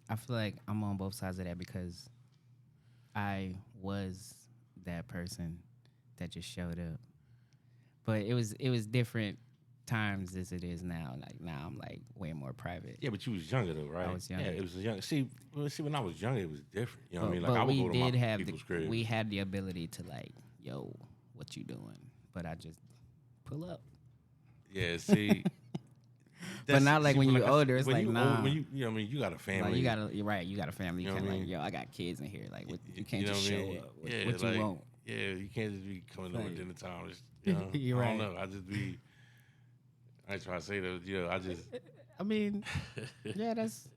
I feel like I'm on both sides of that because I was that person that just showed up, but it was different times as it is now. Like now, I'm like way more private. Yeah, but you was younger though, right? I was younger. Yeah, it was young. See, when I was younger, it was different. You know what I mean? Like But I would we go to did my have people's cribs. we had the ability to like, yo, what you doing? But I just pull up. Yeah, see. But not like when but you're older. It's when like you nah. old, when you know what I mean, you got a family. Like you're right. You got a family. You You know can't what I like, mean? yo, I got kids in here. Like, what, you can't You know just what I show mean? up. Yeah, What like, you want? Yeah, you can't just be coming over Like- dinner time. Just, you know, You're I right. don't know. I just be. I ain't trying to say that. You know, I just. I mean, yeah, that's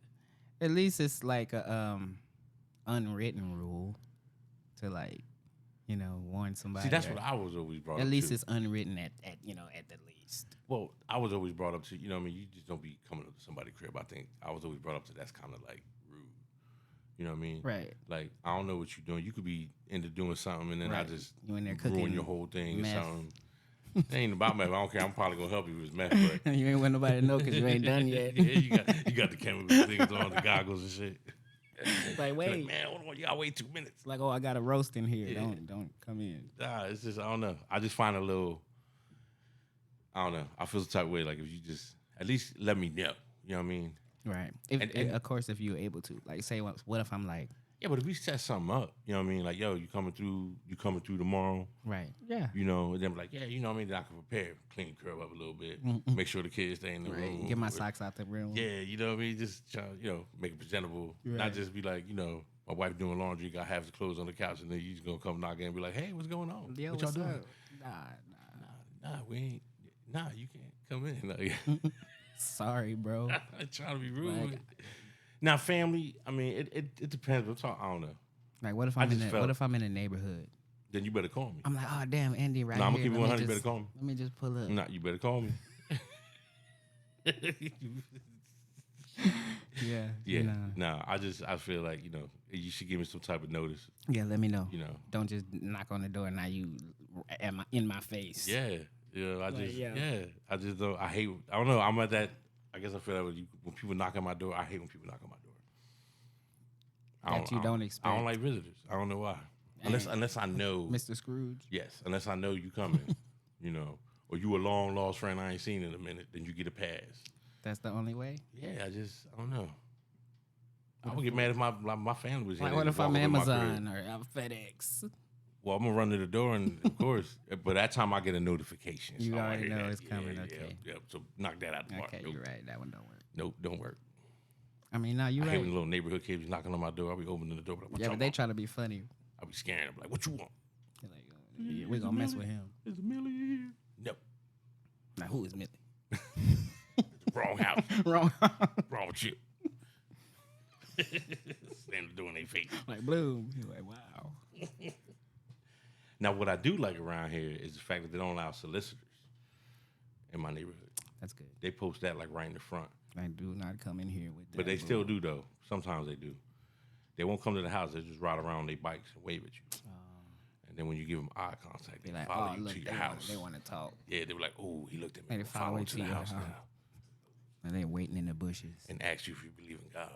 at least it's like a unwritten rule to like, warn somebody. See, that's or- what I was always brought up At least to. it's unwritten at at the least. Well, I was always brought up to, you know what I mean? You just don't be coming up to somebody's crib. I think I was always brought up to that's kind of like rude. You know what I mean? Right. Like, I don't know what you're doing. You could be into doing something and then I Right. just You in there ruin cooking your whole thing meth. or something. It ain't about meth. I don't care. I'm probably going to help you with meth, but. You ain't want nobody to know because you ain't done yet. Yeah, you got the chemical things on, the goggles and shit. Like, wait. Like, man, hold on, you gotta wait 2 minutes. Like, oh, I got a roast in here. Yeah. Don't come in. Nah, it's just I don't know. I just find a little. I don't know. I feel the type of way like if you just at least let me know. You know what I mean? Right. And- Of course, if you're able to, like, say, what if I'm like, Yeah, but if we set something up, you know what I mean? Like, yo, you coming through tomorrow. right? Yeah. You know, and then be like, yeah, you know what I mean? Then I can prepare, clean the curb up a little bit, make sure the kids stay in the room. Right. Get my socks out the room. Yeah, you know what I mean? Just try, make it presentable. Right. Not just be like, my wife doing laundry, got half the clothes on the couch, and then you just gonna come knock in and be like, hey, what's going on? Yo, what y'all what's doing? up? Nah. Nah, we ain't. Nah, you can't come in. Like, Sorry, bro. I'm trying to be rude. Like- Now, family. I mean, it depends. I don't know. Like, what if I I'm just felt- what if I'm in a neighborhood? Then you better call me. I'm like, oh damn, Andy, right Nah, I'm here. gonna keep it Let me 100. You better just- call me. Let me just pull up. Nah, you better call me. Yeah. Yeah. Nah. Nah, I feel like you should give me some type of notice. Yeah. Let me know. You know. Don't just knock on the door and now you in my face. Yeah. Yeah. yeah. I just don't. I hate. I don't know. I'm at that. I guess I feel that when people knock on my door, I hate when people knock on my door. That you don't expect. I don't like visitors. I don't know why. Unless I know. Mr. Scrooge. Yes, unless I know you coming, or you a long lost friend I ain't seen in a minute, then you get a pass. That's the only way. Yeah, I don't know. I would get mad if my family was here. Like, They what if walk I'm up in my crib. Amazon or I'm FedEx? Well, I'm gonna run to the door, and of course, but that time I get a notification. You so I already hear know that. it's coming, Yeah, okay. Yeah. So knock that out the park. Okay, Nope. you're right. That one don't work. Nope, don't work. I mean, no, you're I hate right. when the little neighborhood kids be knocking on my door. I'll be opening the door. Like, what Yeah, y'all but they want? try to be funny. I'll be scaring them. Like, what you want? They're like, yeah, we gonna mess with him. Is Millie here? No. Now, who is Millie? Wrong house. Wrong. Wrong with you. Slam the door in their face. Like Bloom. You're like, wow. Now, what I do like around here is the fact that they don't allow solicitors in my neighborhood. That's good. They post that like right in the front. I do not come in here with that. But they bro. still do, though. Sometimes they do. They won't come to the house. They just ride around their bikes and wave at you. And then when you give them eye contact, they Be like, follow oh, you look, to your they house. Want to talk. Yeah, they were like, oh, he looked at me. They I'm follow following you to to the your house house. now. And they waiting in the bushes. And ask you if you believe in God.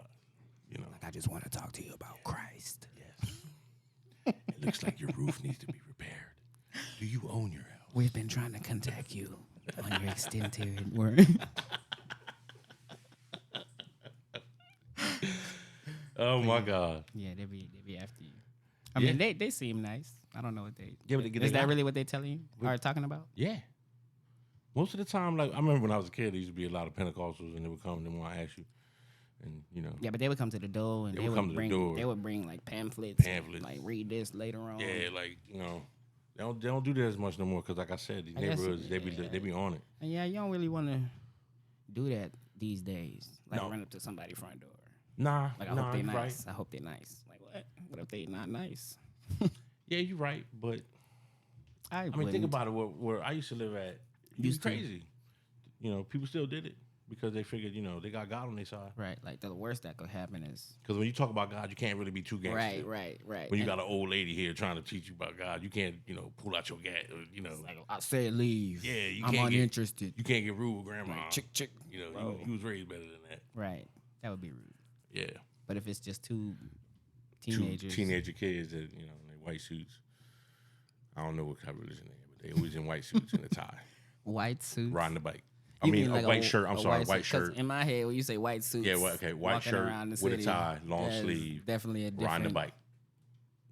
Like, I just want to talk to you about Christ. Yes. It looks like your roof needs to be repaired. Do you own your house? We've been trying to contact you on your extended word. Oh, my God. Yeah, they be after you. I mean, they seem nice. I don't know what they. Yeah, but Is that really what they telling you or talking about? Yeah. Most of the time, like, I remember when I was a kid, there used to be a lot of Pentecostals, and they would come and they want to ask you. And, Yeah, but they would come to the door and They would come to the bring. door. They would bring like pamphlets. Pamphlets. Like read this later on. Yeah, like, they don't do that as much no more because, like I said, these I guess, neighborhoods, they yeah. be on it. And yeah, you don't really want to do that these days. Like No. run up to somebody's front door. Nah, Like I hope they you're nice. right. I hope they nice. Like what? What if they not nice? Yeah, you're right, but I mean, think about it. Where I used to live at, Used to. crazy. People still did it because they figured, they got God on their side. Right. Like the worst that could happen is. Because when you talk about God, you can't really be too gangster. Right. When you And got an old lady here trying to teach you about God, you can't, pull out your gat. like, I said leave. Yeah, you I'm can't get- uninterested. you can't get rude with grandma. Like, chick. You was raised better than that. Right. That would be rude. Yeah. But if it's just two Two teenagers, teenager kids that, you know, in their white suits. I don't know what kind of religion they are, but they always in white suits and a tie, white suits, riding the bike. I You mean, like a white shirt. I'm sorry, white suit? 'Cause shirt. in my head, when you say white suits, Yeah, okay, white walking shirt around the with a city, tie, long that is sleeve, definitely a different. riding the bike,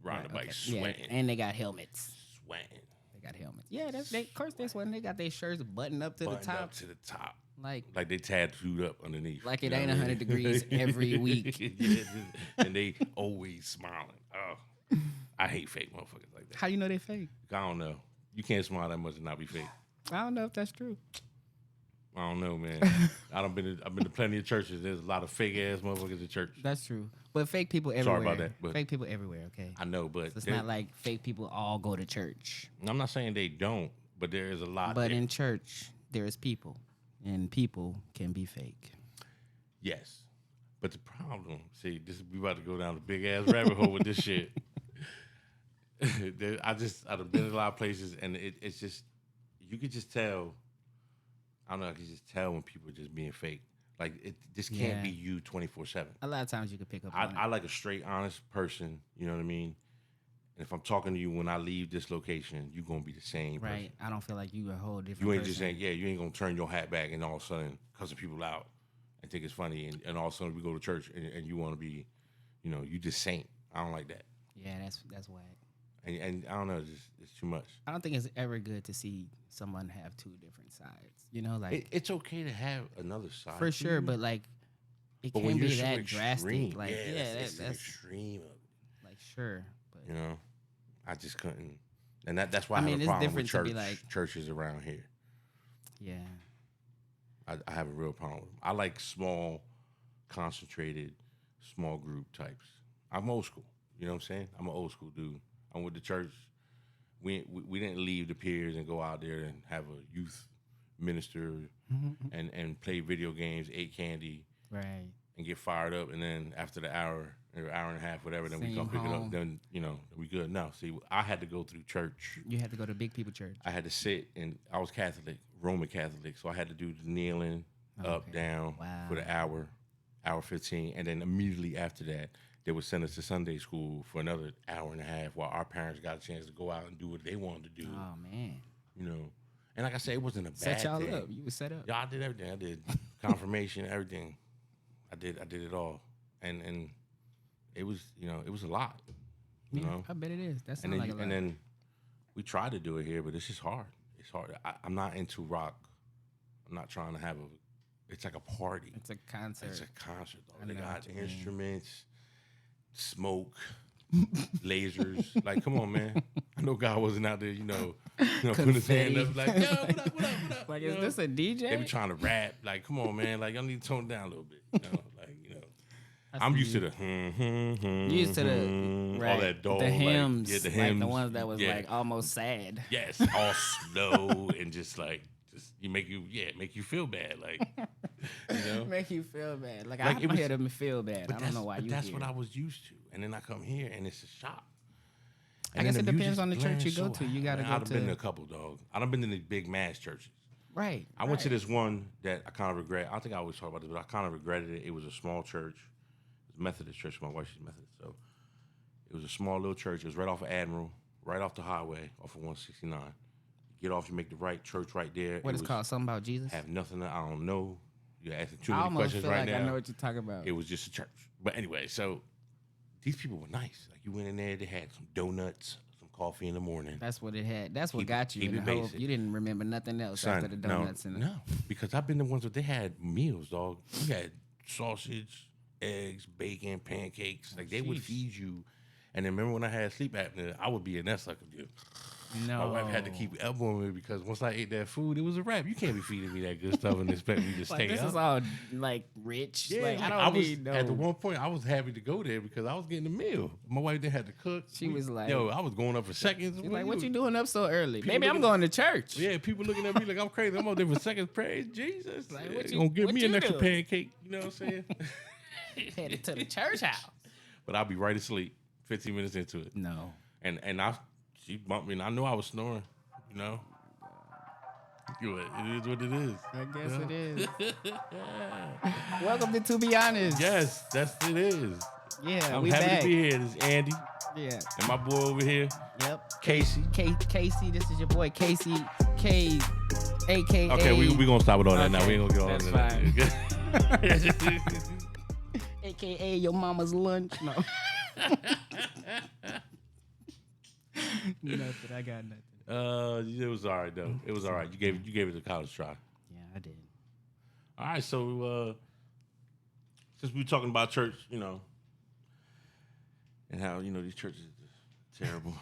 riding Right, the bike, okay. sweating, Yeah, and they got helmets. sweating. They got helmets. Yeah, of course that's when they got their shirts buttoned up to Buttoned the top, up to the top, like they tattooed up underneath. Like it you know ain't what I 100 mean? degrees every week. Yeah, and they always smiling. Oh, I hate fake motherfuckers like that. how you know they fake? I don't know. You can't smile that much and not be fake. I don't know if that's true. I don't know, man. I've been to plenty of churches. There's a lot of fake ass motherfuckers at church. That's true, but fake people everywhere. Sorry about that, but fake people everywhere. Okay, I know, but so it's not like fake people all go to church. I'm not saying they don't, but there is a lot. But there. in church, there is people, and people can be fake. Yes. But the problem, see, we about to go down a big ass rabbit hole with this shit. I've been in a lot of places, and it's just, you could just tell. I don't know, I could just tell when people are just being fake. Like, this can't be you 24/7. A lot of times you can pick up on it. I like a straight, honest person, you know what I mean? And if I'm talking to you when I leave this location, you're going to be the same person. Right. I don't feel like you a whole different You ain't person. just saying, you ain't going to turn your hat back and all of a sudden cussing people out and think it's funny. And all of a sudden we go to church and you want to be, you know, you just saint. I don't like that. Yeah, that's whack. And I don't know, it's too much. I don't think it's ever good to see someone have two different sides. You know, like It's okay to have another side. for sure, but like it But can't when be you're so that extreme, drastic. Like that's that's extreme of it. like sure, but You know, I just couldn't. And that's why I I, mean, have a it's problem with different to be like- churches around here. yeah. I have a real problem with them. I like small, concentrated, small group types. I'm old school. You know what I'm saying? I'm an old school dude. I'm with the church. We didn't leave the piers and go out there and have a youth minister and play video games, eat candy, Right. and get fired up. And then after the hour or hour and a half, whatever, then we Send come you pick it home. up. Then, you know, we good. No, see, I had to go through church. You had to go to big people church. I had to sit, and I was Catholic, Roman Catholic, so I had to do the kneeling, up, Okay. down, Wow. for the hour 15, and then immediately after that, they would send us to Sunday school for another hour and a half while our parents got a chance to go out and do what they wanted to do, Oh man. you know. And like I said, it wasn't a bad Set y'all thing. up. You was set up. Yeah, I did everything. I did confirmation, everything. I did it all, and it was, you know, it was a lot, you Yeah, know. I bet it is. That And sounds then, like a lot. and then we tried to do it here, but it's just hard. It's hard. I'm not into rock. I'm not trying to have a. It's like a party. It's a concert. It's a concert. I Though. They know got what you mean. instruments, smoke, lasers. Like, come on, man. I know God wasn't out there, you know putting his hand up like, yo, what up, what up? Like, You is know? this a DJ? They be trying to rap. Like, come on, man. Like, y'all need to tone it down a little bit. I I'm see used to you. the You used to the right, all that dog, the hymns, like, the like the hymns, ones that was yeah. like almost sad. Yes, all slow and just make you feel bad, like, you know. Make you feel bad. Like Like, I'm it was- here to feel bad. I don't know why but you. that's here. what I was used to, and then I come here and it's a shock. I And guess then it the depends music's on the church you blaring go so to. You high. gotta Man, go I've been to a to couple, dog. I've been to the big mass churches. right. I went to this one that I kind of regret. I don't think I always talk about this, but I kind of regretted it. It was a small church. It was a Methodist church. My wife, she's Methodist. So it was a small little church. It was right off of Admiral, right off the highway, off of 169. You get off, you make the right, church right there. What It is was- called? Something about Jesus. Have nothing, I don't know. You're asking too I many almost questions feel right like now. I know what you're talking about. It was just a church. But anyway, so these people were nice. Like, you went in there, they had some donuts, some coffee in the morning. That's what it had. That's what Keep- got you. keep in it the whole, basic. you didn't remember nothing else Son, after the donuts and no, because I've been the ones that they had meals, dog. You had sausage, eggs, bacon, pancakes. Like, they would Sheesh. feed you. And then remember when I had sleep apnea, I would be in that sucker. Dude. no. My wife had to keep elbowing me because once I ate that food, it was a wrap. You can't be feeding me that good stuff and expect me to like stay this up. is all like rich. Yeah, like, I like, don't was need no. at the one point I was happy to go there because I was getting a meal. My wife didn't have to cook. She was like- "Yo, I was going up for seconds." She's like, what you doing up so early? People Maybe I'm looking- going to church. Yeah, people looking at me like I'm crazy. I'm up there for seconds. Praise Jesus. Like, Like, what you- gonna give what me you an extra doing? pancake. You know what I'm saying? Headed to the church house. But I'll be right asleep 15 minutes into it, No. and she bumped me, and I knew I was snoring. You know. It is what it is. I guess it is. Welcome to Be Honest. Yes, it is. Yeah, I'm we happy back. to be here. This is Andy Yeah. and my boy over here, Yep. Casey. Casey, this is your boy Casey K, aka. Okay, we gonna stop with all that now. We ain't gonna get all That's that. aka your mama's lunch. No. Nothing. I got nothing. It was all right though. It was all right. You gave it a college try. Yeah, I did. All right, so since we were talking about church, and how these churches are terrible.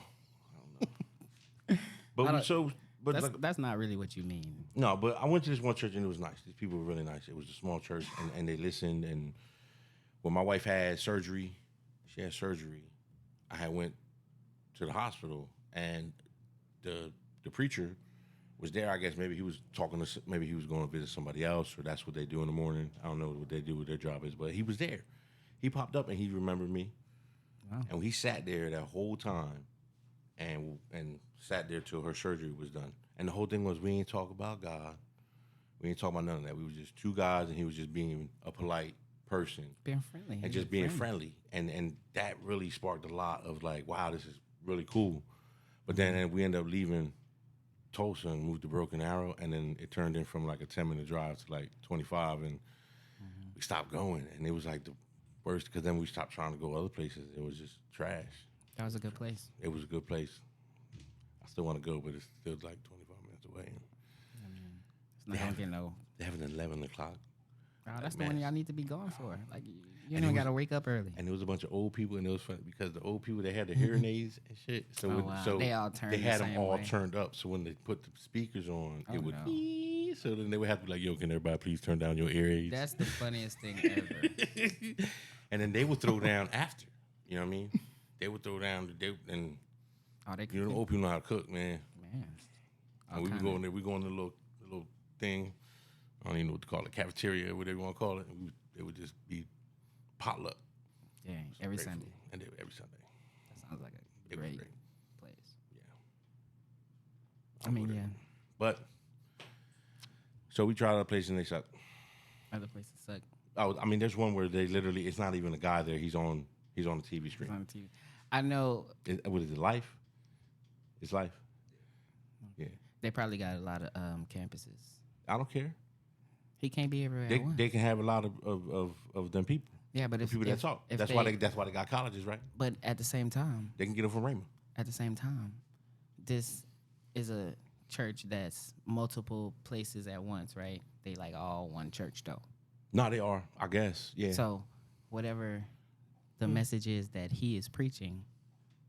I don't know. But That's not really what you mean. no, but I went to this one church and it was nice. These people were really nice. It was a small church and they listened. And when my wife had surgery, I had went to the hospital and the preacher was there. I guess maybe he was maybe he was going to visit somebody else, or that's what they do in the morning. I don't know what they do with their job is, but he was there. He popped up and he remembered me. Wow. And he sat there that whole time and sat there till her surgery was done. And the whole thing was, we ain't talk about God. We ain't talk about none of that. We was just two guys, and he was just being a polite person. Being friendly. And just being friendly. And that really sparked a lot of like, wow, this is really cool. But then we ended up leaving Tulsa and moved to Broken Arrow, and then it turned in from like a 10-minute drive to like 25, and we stopped going. And it was like the worst, because then we stopped trying to go other places. It was just trash. That was a good place. It was a good place. I still want to go, but it's still like 25 minutes away. It's not gonna get no. They have an 11 o'clock. Oh, that's the one y'all need to be going for. Like you And don't it gotta wake up early. And there was a bunch of old people, and it was funny because the old people, they had the hearing aids and shit. So, so they all turned. They had the them same all way. turned up. So when they put the speakers on, it would. No. So then they would have to be like, "Yo, can everybody please turn down your ear aids?" That's the funniest thing ever. And then they would throw down after. You know what I mean? They would throw down. And They the old people know how to cook, man. Man. And we would go in there. We go in the little thing. I don't even know what to call it, cafeteria, whatever you want to call it. And it would just be potluck. Yeah, every Sunday. And every Sunday. That sounds like a great place. Yeah. I mean, yeah. But so we tried other places and they suck. Other places suck. Oh, I mean, there's one where they literally, it's not even a guy there. He's on the TV screen. It's on TV. I know. What is it? Life? It's Life. Yeah. They probably got a lot of campuses. I don't care. He can't be everywhere. at once. They can have a lot of them people. Yeah, but if People that talk. That's why they got colleges, right? But at the same time, They can get them from Raymond. This is a church that's multiple places at once, right? They like all one church though. No, they are. I guess. Yeah. So whatever the message is that he is preaching,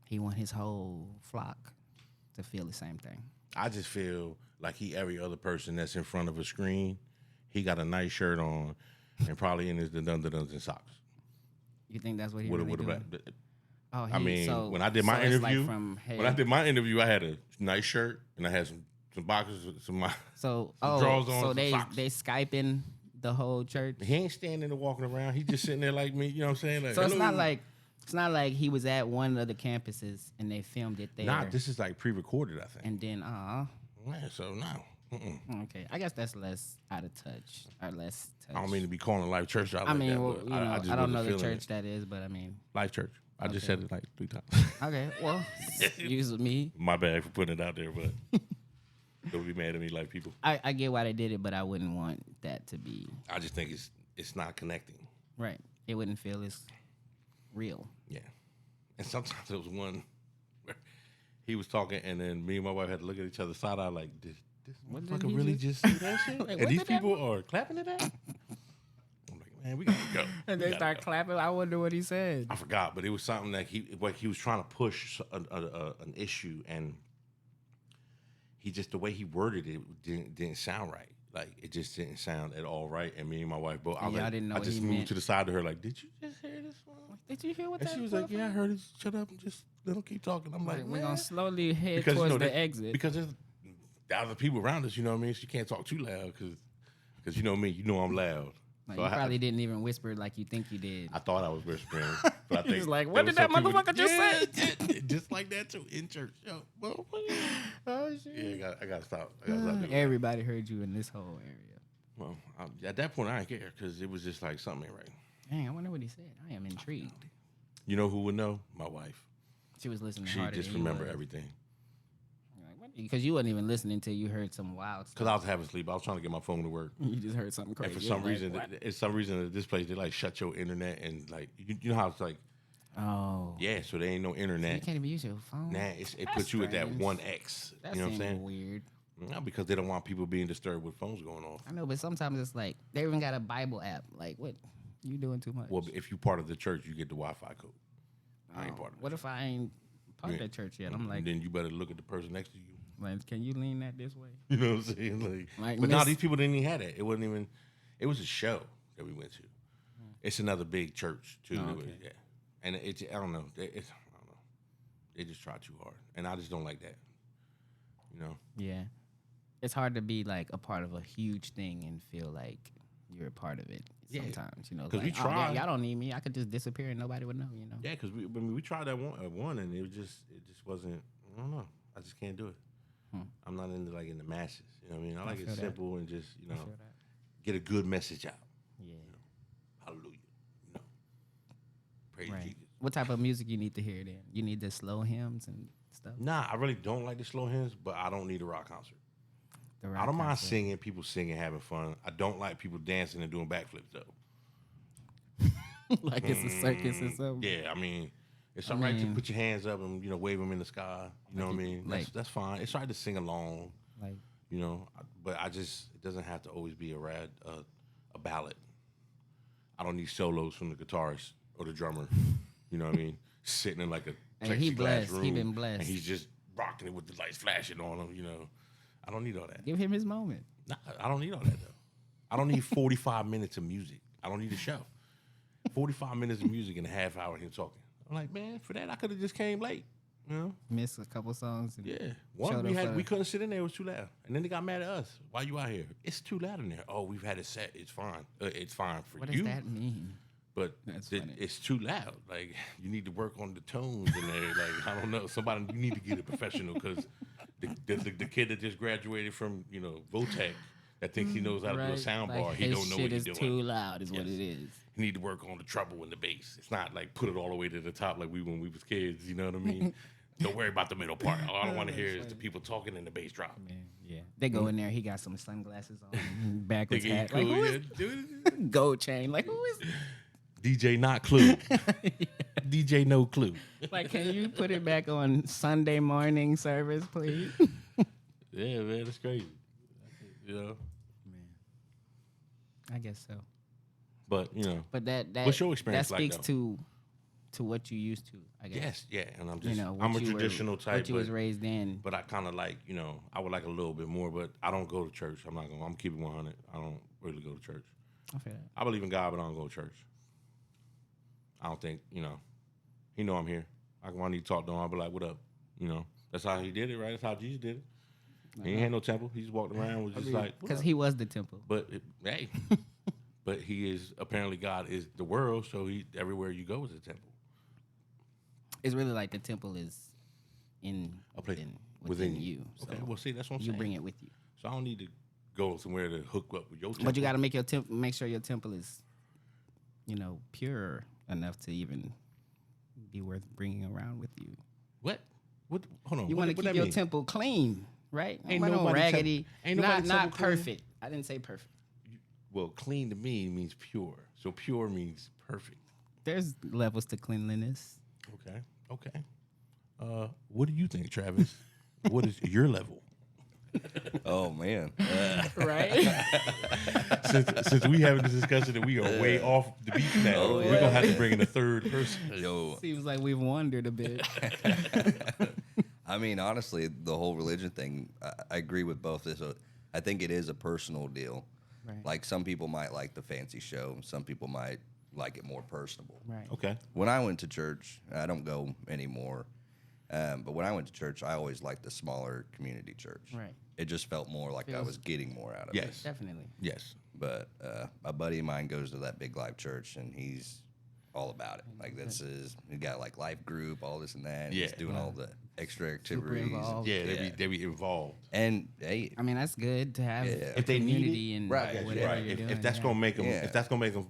he want his whole flock to feel the same thing. I just feel like every other person that's in front of a screen, he got a nice shirt on and probably in his dun-dun-duns and socks. You think that's what he really doing? Oh, I mean, when I did my interview, I had a nice shirt and I had some boxers, some drawers on. So some they socks. Skyping the whole church. He ain't standing and walking around. He's just sitting there like me. You know what I'm saying? Like, So it's hello. not like he was at one of the campuses and they filmed it there. Nah, this is like pre-recorded, I think. And then Yeah, so no. okay, I guess that's less out of touch or less touch. I don't mean to be calling Life Church out I like mean, that, well, but I just don't know wasn't the feeling church it. that is, but I mean, Life Church. I just Okay. said it like 3 times. okay, well, use me. My bad for putting it out there, but don't be mad at me, like people. I get why they did it, but I wouldn't want that to be I just think it's not connecting. right. It wouldn't feel as real. Yeah. And sometimes there was one where he was talking, and then me and my wife had to look at each other side eye like, this What did motherfucker he really just say that shit? Like, And what these did that- people are clapping to that? I'm like, man, we gotta go. And We they gotta start go. clapping. I wonder what he said. I forgot, but it was something that he was trying to push an issue, and he just, the way he worded it didn't sound right. Like, it just didn't sound at all right. And me and my wife both, Yeah, I didn't know I what just he moved meant. to the side of her like, did you just hear this one? Did you hear what And that she was like, yeah, I heard it. Shut up and just let him keep talking. I'm like, We're man. gonna slowly head Because, towards the that- exit. Because there's other people around us, you know what I mean? She can't talk too loud because you know me, you know I'm loud. Like, So you I probably didn't even whisper like you think you did. I thought I was whispering, but I He think was like, there what was did that some people motherfucker just say? Yeah, just like that too in church. Yo, well, Oh shit! yeah, I gotta stop. I gotta stop doing that. Everybody heard you in this whole area. Well, at that point, I didn't care because it was just like something ain't right. Dang, I wonder what he said. I am intrigued. You know who would know? My wife. She was listening She harder just than you remember was. everything. Because you wasn't even listening until you heard some wild stuff. Because I was having sleep. I was trying to get my phone to work. You just heard something crazy. And for some Like, reason, what? it's some reason at this place, they like shut your internet and like, you know how it's like, Oh. yeah, so there ain't no So you internet. can't even use your phone? Nah, it puts you at that strange. 1X. That You know what I'm seems saying? weird. No, because they don't want people being disturbed with phones going off. I know, but sometimes it's like, they even got a Bible app. Like, what? You doing too much. Well, if you part of the church, you get the Wi-Fi code. I ain't part of it. What if I ain't part of the church yet? I'm like, then you better look at the person next to you. like, can you lean that this way? You know what I'm saying? Like but now Miss- these people didn't even have that. It wasn't even. It was a show that we went to. It's another big church too. Oh, It was- okay. yeah, and it's I don't know. I don't know. They just try too hard, and I just don't like that. You know. Yeah. It's hard to be like a part of a huge thing and feel like you're a part of it Yeah. sometimes, you know. 'Cause we like, tried. y'all don't need me. I could just disappear and nobody would know, you know. Yeah, because we tried that one, and it just wasn't. I don't know. I just can't do it. I'm not into like in the masses. You know what I mean? I like it feel that. simple and just I feel that. get a good message out. Yeah. Hallelujah. You know. Praise Right. Jesus. What type of music you need to hear then? You need the slow hymns and stuff? Nah, I really don't like the slow hymns, but I don't need a rock concert. The I rock don't mind concert. singing, people singing, having fun. I don't like people dancing and doing backflips though. Like it's a circus or something. Yeah, I mean, it's all right to mean- put your hands up and wave them in the sky. You know what I mean? That's fine. It's all right to sing along. Like, But it doesn't have to always be a ballad. I don't need solos from the guitarist or the drummer. You know what I mean? Sitting in like a And he plexiglass blessed. room. He been blessed. And he's just rocking it with the lights flashing on him. I don't need all that. give him his moment. Nah, I don't need all that though. I don't need 45 minutes of music. I don't need a show. 45 minutes of music and a half hour of him talking. I'm like, man, for that I could have just came late. You know? Miss a couple songs. And Yeah. One showed we up for- we couldn't sit in there, it was too loud. And then they got mad at us. Why you out here? It's too loud in there. Oh, we've had it set. It's fine. It's fine for What you. does that mean? But That's funny. it's too loud. Like you need to work on the tones in there. Like I don't know. Somebody you need to get a professional because the kid that just graduated from Votech that thinks he knows how to do a sound Like, bar, he his don't know shit what he's is doing. too loud is what Yes. it is. You need to work on the treble and the bass. It's not like put it all the way to the top like when we was kids. You know what I mean? Don't worry about the middle part. All I don't want to hear is the people talking and the bass drop. Man, yeah. They go in there. He got some sunglasses on, backwards Thinking he hat. cool, Like, who yeah, is dude. gold chain? Like, who is? DJ not clue. DJ no clue. Like, can you put it back on Sunday morning service, please? Yeah, man, it's crazy. Man, I guess so. But But that What's your experience that like, speaks to what you used to, I guess. yes, yeah, and I'm just what I'm a you were- traditional type, What you was raised in. but I kind of like I would like a little bit more, but I don't go to church. I'm keeping 100. I don't really go to church. I feel that. I believe in God, but I don't go to church. I don't think He know I'm here. When I need to talk to him, I'll be like, "What up?" That's how he did it, right? That's how Jesus did it. He ain't had no temple. He just walked around, was just like, "What Because up?" he was the temple. But hey, but he is apparently God is the world, so he everywhere you go is a temple. It's really like the temple is in A place within you. So Okay, well, see, that's what I'm you saying. bring it with you. So I don't need to go somewhere to hook up with your temple. But you got to make sure your temple is, pure enough to even be worth bringing around with you. What? Hold on. You want to keep that your mean? temple clean, right? Ain't no nobody raggedy. ain't nobody not temple clean. perfect. I didn't say perfect. Well, clean to me means pure. So pure means perfect. There's levels to cleanliness. Okay. What do you think, Travis? What is your level? Oh man, Right? Since we having this discussion and we are way off the beat now, Oh, we're gonna have to bring in a third person. yo, Seems like we've wandered a bit. I mean, honestly, the whole religion thing, I agree with both. I think it is a personal deal. Right. Like some people might like the fancy show, some people might like it more personable. Right. Okay. When I went to church, I don't go anymore. But when I went to church, I always liked the smaller community church. Right. It just felt more like I Feels- was getting more out of it. Yes. Definitely. Yes. But a buddy of mine goes to that big life church, and he's all about it. Like he got like life group, all this and that. And Yeah. He's doing all the extra activities. involved. Yeah, they be involved. And hey, I mean, that's good to have Yeah. a If they need community it, and right, whatever Right. you're If doing. that's yeah. gonna make them, Yeah. if that's gonna make them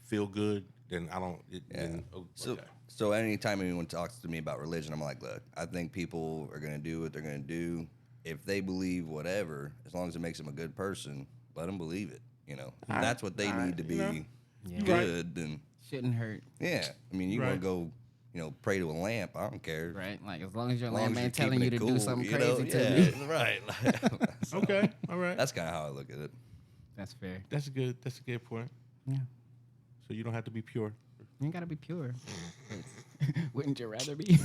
feel good, then I don't. Yeah. Then, So, okay. So anytime anyone talks to me about religion, I'm like, look, I think people are going to do what they're going to do. If they believe whatever, as long as it makes them a good person, let them believe it. You know, if that's what they need to be good, then Shouldn't hurt. yeah. I mean, you want to go, pray to a lamp. I don't care. Right? Like, as long as your As long lamp as ain't you're telling keeping you to it do cool, something you know? crazy to Yeah, me. right. So, Okay, all right. that's kind of how I look at it. That's fair. That's a good point. Yeah. So you don't have to be pure. You ain't got to be pure. Wouldn't you rather be?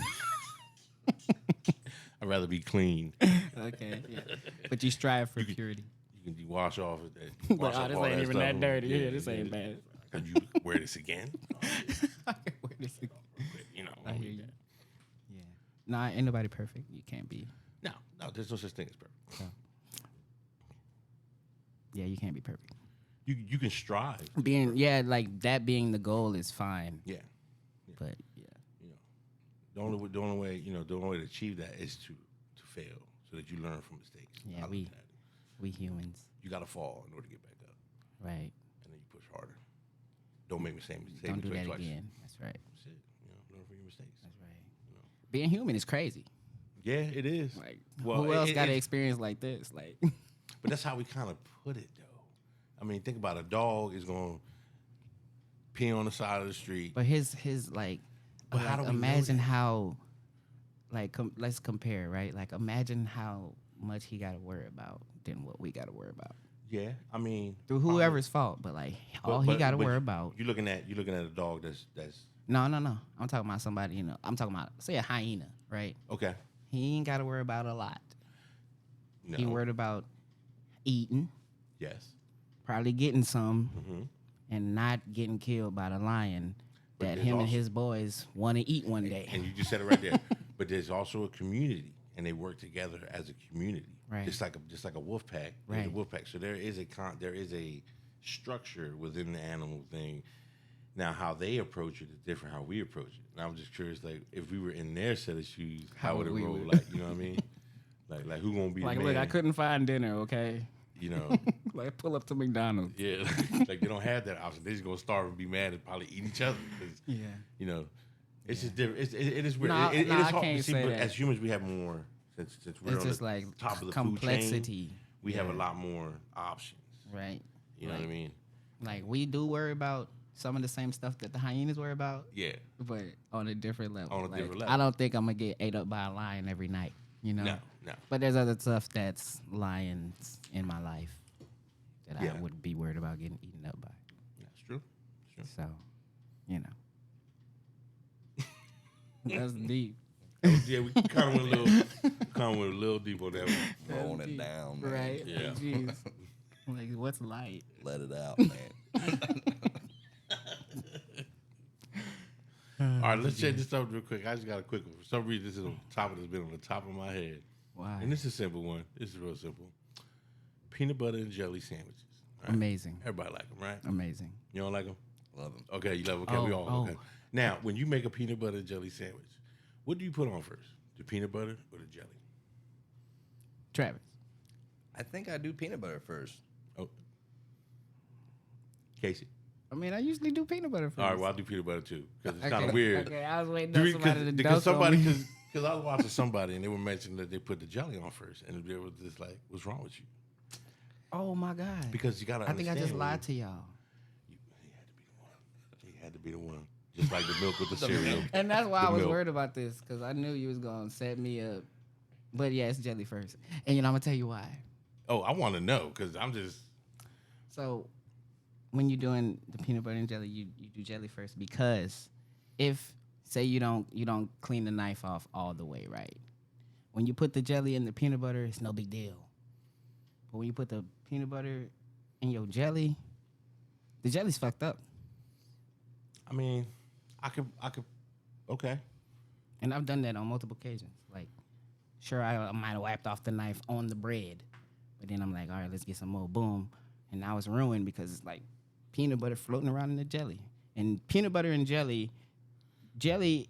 I'd rather be clean. Okay, yeah. But you strive for purity. You can wash off it. But Wash off this all ain't that even stuff. that dirty. Yeah, this ain't bad. Could you wear this again? You know, I hear you. Yeah. Nah, ain't nobody perfect. You can't be. No, there's no such thing as perfect. So. Yeah, you can't be perfect. You can strive. Like that being the goal is fine. Yeah. But yeah. You know, the only way to achieve that is to fail, so that you learn from mistakes. Yeah, we humans. You got to fall in order to get back up, right? and then you push harder. Don't make mistakes. Don't do that twice. again. That's right. That's it. Learn from your mistakes. That's right. Being human is crazy. Yeah, it is. Like, well, who else got an experience like this? Like, but that's how we kind of put it, though. I mean, think about it. A dog is going to pee on the side of the street. but his like, But how do we know imagine that? how, like, let's compare, right? Like, imagine how much he got to worry about than what we got to worry about. Yeah, I mean, Through whoever's fault, but like, all he got to worry about. You're looking at a dog that's No. I'm talking about somebody. I'm talking about, say, a hyena, right? okay. He ain't got to worry about a lot. No. He worried about eating, Yes. probably getting some, Mm-hmm. and not getting killed by the lion But that there's him and also- his boys want to eat one day. And you just said it right there. But there's also a community, and they work together as a community, Right. Just like a wolf pack. Right. There's a wolf pack. So there is a structure within the animal thing. Now, how they approach it is different. How we approach it. And I'm just curious, like, if we were in their set of shoes, how would it roll? Like, you know what I mean? Like who gonna be Like, the look, man? I couldn't find dinner, okay? You know. Like, pull up to McDonald's. Yeah, like they don't have that option. They just gonna starve and be mad and probably eat each other. Yeah. You know, it's just different. It is weird. Nah, it is I hard can't to see, say but that. as humans, we have more. Since we're It's on just the like top of the complexity. food chain, we have a lot more options. Right. You know what I mean? Like, we do worry about some of the same stuff that the hyenas worry about, Yeah. but on a different level. On a Like, different level. I don't think I'm going to get ate up by a lion every night, you know? No. But there's other stuff that's lions in my life that Yeah. I would be worried about getting eaten up by. That's true. So, you know. That's deep. Yeah, we kind of went a little deep on that one. Rolling That's it deep. down, man. Right? Yeah. Jeez. Like, what's light? Let it out, man. All right, let's check this out real quick. I just got a quick one. For some reason, this is on top of that's been on the top of my head. Why? And this is a simple one. This is real simple. Peanut butter and jelly sandwiches. Right? Amazing. Everybody like them, right? Amazing. You don't like them? Love them. Okay, you love them. Okay, we all Oh. okay. Now, when you make a peanut butter and jelly sandwich, what do you put on first? The peanut butter or the jelly? Travis. I think I do peanut butter first. Oh, Casey. I mean, I usually do peanut butter first. All right, well, I'll do peanut butter too because it's Okay, kind of weird. Okay, I was waiting on somebody to Because dunk on me. because I was watching somebody and they were mentioning that they put the jelly on first, and they were just like, "What's wrong with you?" Oh my God. Because you got to. I think I just lied to y'all. He had to be the one. He had to be the one. Just like the milk with the cereal. And that's why The I was milk. worried about this, because I knew you was gonna set me up. But yeah, it's jelly first. And I'm gonna tell you why. Oh, I want to know because I'm just. So when you're doing the peanut butter and jelly, you do jelly first, because if say you don't clean the knife off all the way, right? When you put the jelly in the peanut butter, it's no big deal. But when you put the peanut butter in your jelly, the jelly's fucked up. I mean, I could. Okay. And I've done that on multiple occasions. Like, sure, I might have wiped off the knife on the bread, but then I'm like, all right, let's get some more. Boom. And now it's ruined because it's like peanut butter floating around in the jelly. And peanut butter and jelly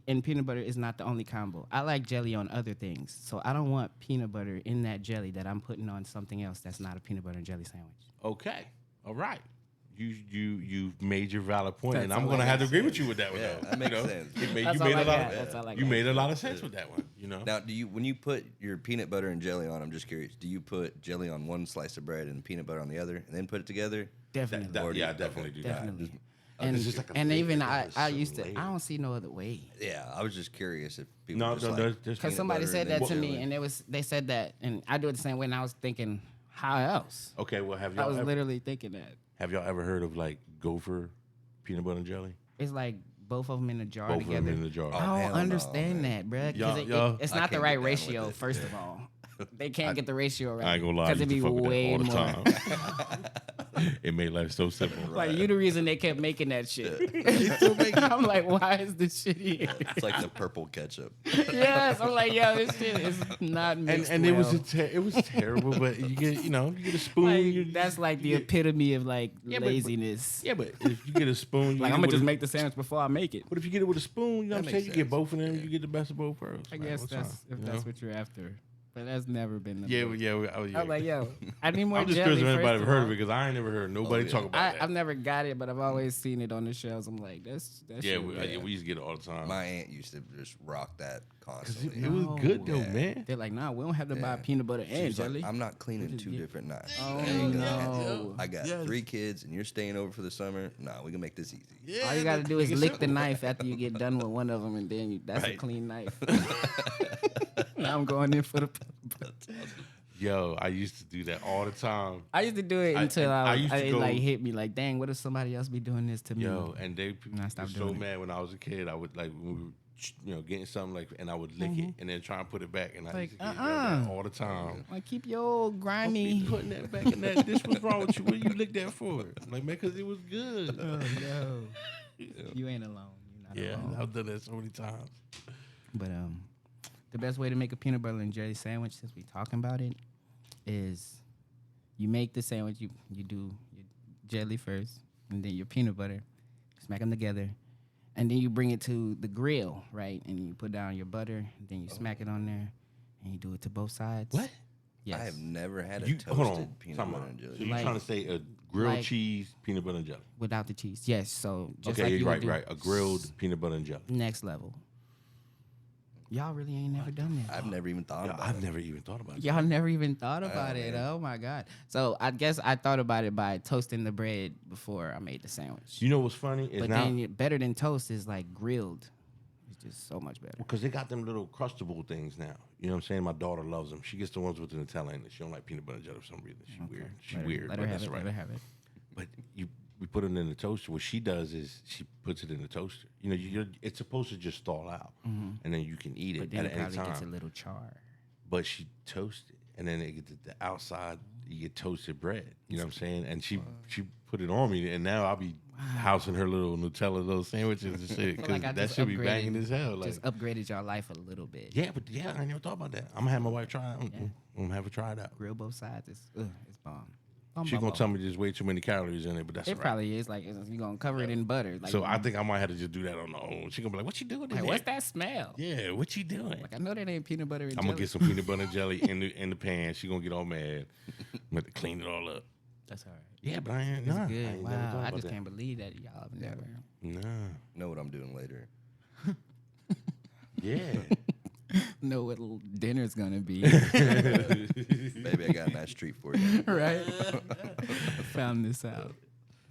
and peanut butter is not the only combo. I like jelly on other things. So I don't want peanut butter in that jelly that I'm putting on something else that's not a peanut butter and jelly sandwich. Okay. All right. you've made your valid point, and That's I'm all gonna I have to got. agree with you with that one. Yeah, though. that makes You know? sense. It made, That's you all made I a lot. got. That's all I You got. made a lot of sense with that one. You know. Now, when you put your peanut butter and jelly on? I'm just curious. Do you put jelly on one slice of bread and peanut butter on the other, and then put it together? Definitely. Or do Yeah, you- I definitely do Definitely. that. And, It's just like a and layer. even It's I a used to, layer. I don't see no other way. Yeah, I was just curious if people No, just no, like there's Because peanut somebody butter said and that then to me, jelly. and they said that, and I do it the same way. And I was thinking, how else? Okay, well, have I y'all was ever, literally thinking that have y'all ever heard of like gopher peanut butter and jelly? it's like both of them in a jar Both of together. them in the jar. Oh, I hell don't no, understand man. that, bruh. Y'all- Because it's I not the can't right get down with ratio. it. First of all, they can't get the ratio right. I ain't gonna lie, I because used it'd to be fuck with that way all the more. time. It made life so simple. Like you, the reason they kept making that shit. I'm like, why is this shit here? It's like the purple ketchup. Yes, I'm like, yo, this shit is not mixed And well. it was terrible, but you get a spoon. Like, that's like the epitome of like but- laziness. Yeah, but if you get a spoon, you Like get I'm it gonna with just a- make the sandwich before I make it. But if you get it with a spoon, you know what I'm That saying? You makes get sense. both of them. You get the best of both worlds. I Like, guess what's that's up, if you that's know? what you're after. But that's never been the Yeah, move. oh, yeah. I was like, yo, I need more I'm just jelly. curious if anybody first ever heard all. of it because I ain't never heard nobody yeah. talk about that. I've never got it, but I've always seen it on the shelves. I'm like, that's Yeah, shit we, right. yeah, we used to get it all the time. My aunt used to just rock that Cause constantly. it was good though, Yeah. man. They're like, nah, we don't have to buy Yeah. peanut butter She and was like, jelly. I'm not cleaning just two get- different knives. Oh, There you go. no. I got Yes. 3 kids, and you're staying over for the summer. Nah, we can make this easy. Yeah, All you gotta do is it's lick the simple. knife after you get done with one of them, and then that's a Right. clean knife. Now I'm going in for the. Yo, I used to do that all the time. I used to do it until I used to it go- like hit me like, dang, what if somebody else be doing this to me? Yo, and they And I were stopped so doing it. mad when I was a kid. I would like when we were, getting something like, and I would lick it and then try and put it back, and I Like, used to get yelled at all the time. Like keep your old Don't grimy. be putting that back in that. This was wrong with you. What you lick that for? I'm like, man, because it was good. Oh no, you ain't alone. You're not Yeah, alone. I've done that so many times. But the best way to make a peanut butter and jelly sandwich, since we talking about it, is you make the sandwich. You do your jelly first, and then your peanut butter. Smack them together, and then you bring it to the grill, right? And you put down your butter, and then you smack it on there, and you do it to both sides. What? Yes. I have never had a You hold toasted on. peanut Time butter out. and jelly. So you Like- trying to say a grilled like- cheese peanut butter and jelly? Without the cheese. Yes. So just Okay, like you would right, do right. A grilled peanut butter and jelly. next level. Y'all really ain't never done that. I've never even thought Yeah, about I've it. never even thought about it. Y'all never even thought about Oh, it. man. Oh my god. So I guess I thought about it by toasting the bread before I made the sandwich. You know what's funny is But now then better than toast is like grilled. It's just so much better. because they got them little crustable things now. You know what I'm saying? My daughter loves them. She gets the ones with the Nutella in it. She don't like peanut butter and jelly for some reason. She's weird. She's weird, Let but her have that's it. all right. Let her have it. But we put it in the toaster. What she does is she puts it in the toaster. You know, it's supposed to just thaw out, and then you can eat But it then at it any probably gets a time. little char. But she toasts it, and then it gets the outside. You get toasted bread. You know what I'm saying? And she put it on me, and now I'll be housing her little Nutella little sandwiches and shit because Like I that just should be banging upgraded- as hell. Like, Just upgraded your life a little bit. yeah, but yeah, I never thought about that. I'm gonna have my wife try it. I'm gonna have her try it out. Grill both sides. It's bomb. She's gonna tell me there's way too many calories in it, but that's It all right. probably is. Like you're gonna cover it in butter. Like, So I think I might have to just do that on the own. She's gonna be like, "What you doing?" in like, there?" what's that smell? Yeah, what you doing? Like I know that ain't peanut butter and I'm jelly. gonna get some peanut butter and jelly in the pan. She gonna get all mad. I'm gonna have to clean it all up. That's all right. Yeah, but I ain't. It's Nah, I good. ain't never Wow. thought I about just that. can't believe that y'all have never. Nah. Know what I'm doing later. Yeah. Know what dinner's gonna be. Baby, I got a nice treat for you. Right? Found this out.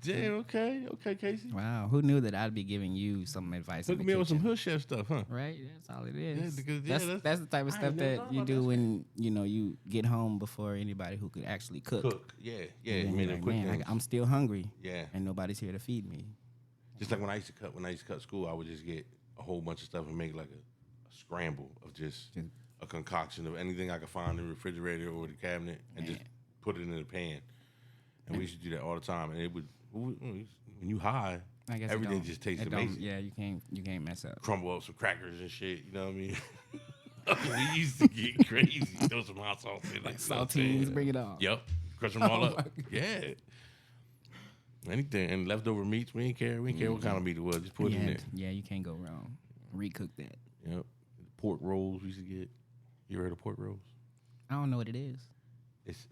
Yeah. Okay. Okay, Casey. Wow. Who knew that I'd be giving you some advice? Look in at the me with some kitchen? hood chef stuff, huh? Right? That's all it is. because, yeah, that's the type of I stuff ain't never that thought you about do that when you get home before anybody who could actually cook. Cook. Yeah. Yeah. And I then mean, you're like, quick man, things. I'm still hungry. Yeah. And nobody's here to feed me. Just like when I used to cut school, I would just get a whole bunch of stuff and make like a scramble of just a concoction of anything I could find in the refrigerator or the cabinet and just put it in the pan. And we used to do that all the time. And it would, when you high, I guess it everything don't- just tastes it don't- amazing. Yeah, you can't mess up. Crumble up some crackers and shit. You know what I mean? We used to get crazy. Throw some hot sauce in it. Like you know what I'm saying? saltines, bring it on. Yep. Crush them all Oh up. Yeah. Anything. And leftover meats, we didn't care. We didn't care what kind of meat it was. Just put it in there. Yeah, you can't go wrong. Recook that. Yep. Pork rolls we used to get. You ever heard of pork rolls? I don't know what it is. It's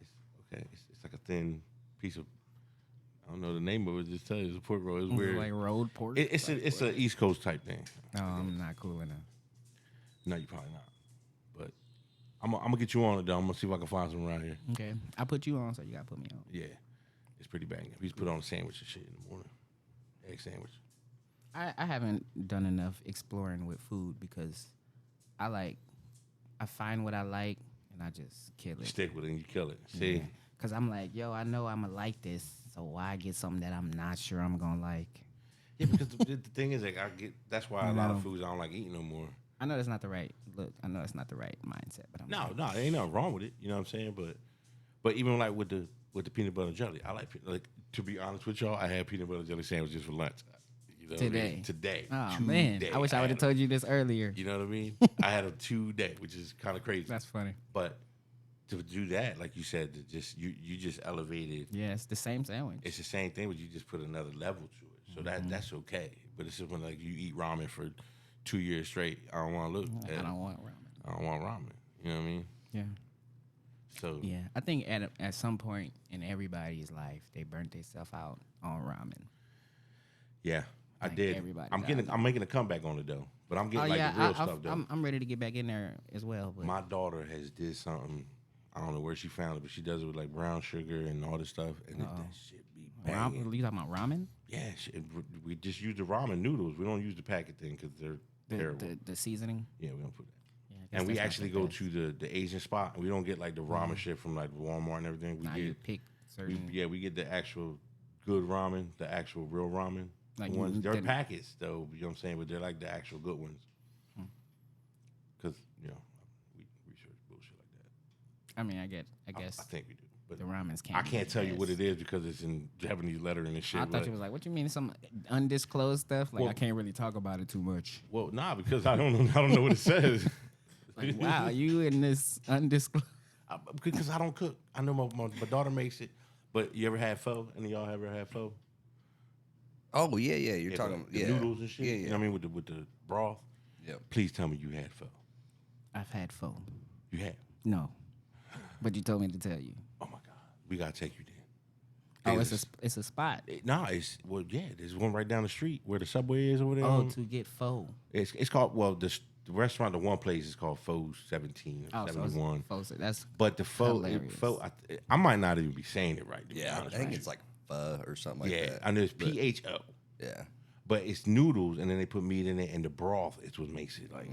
okay. It's like a thin piece of I don't know the name of it. Just tell you it's a pork roll. It's Is it weird. like rolled pork. It's a East Coast type thing. No, I'm not cool enough. No, you probably not. But I'm gonna get you on it though. I'm gonna see if I can find some around here. Okay, I put you on, so you gotta put me on. Yeah, it's pretty banging. We just put on a sandwich and shit in the morning. Egg sandwich. I haven't done enough exploring with food because I find what I like and I just kill You it. stick with it and you kill it. See, Because I'm like, yo, I know I'm gonna like this, so why get something that I'm not sure I'm gonna like? yeah, because the thing is, like, that's why a lot know. of foods I don't like eating no more. I know that's not the right look. I know that's not the right mindset, but I'm No, like, no, there ain't nothing wrong with it. You know what I'm saying? But even like with the peanut butter and jelly, I like to be honest with y'all, I had peanut butter and jelly sandwiches for lunch. You know what I mean? Today. Oh man, I wish I would have told you this earlier. You know what I mean? I had them today, which is kind of crazy. That's funny. But to do that, like you said, to just you just elevated. Yeah, it's the same sandwich. It's the same thing, but you just put another level to it. So that's okay. But it's just when like you eat ramen for 2 years straight. I don't want to look. I don't want ramen. I don't want ramen. You know what I mean? Yeah. So Yeah, I think at some point in everybody's life, they burnt themselves out on ramen. yeah, I Like did. everybody does. I'm making a comeback on it though. But I'm getting the real stuff though. I'm ready to get back in there as well. But My daughter has did something. I don't know where she found it, but she does it with like brown sugar and all this stuff, and that shit be banging. you talking about ramen? Yeah, we just use the ramen noodles. We don't use the packet thing because they're terrible. The seasoning. Yeah, we don't put that. Yeah, I guess And we that's not actually the go best. to the Asian spot. We don't get like the ramen shit from like Walmart and everything. We Nah, you get pick certain. we get the actual good ramen, the actual real ramen. Like The you ones they're didn't- packets though. You know what I'm saying? But they're like the actual good ones. Because we research bullshit like that. I mean, I guess I think we do. But the ramens can't. I be can't the tell you what best. it is because it's in Japanese lettering and shit. I thought but- you was like, what you mean some undisclosed stuff? Like Well- I can't really talk about it too much. Well, nah, because I don't know what it says. Like, wow, you in this undisclosed? Because I don't cook. I know my daughter makes it. But you ever had pho? Any of y'all ever had pho? Oh yeah, yeah. You're Yeah, talking the yeah. noodles and shit. Yeah, You yeah. know what I mean with the broth. Yep. Please tell me you had pho. I've had pho. You had. No, but you told me to tell you. Oh my God, we gotta take you then. Oh, it's a spot. There's one right down the street where the Subway is over there. Oh, to get pho. It's called the restaurant. The one place is called Pho 17 or Oh, so 71. pho. So that's But the pho, hilarious. I might not even be saying it right. To be Yeah, I honest think with it's like pho or something you. like Yeah, that. I know it's But- PHO. Yeah. But it's noodles, and then they put meat in it, and the broth is what makes it like.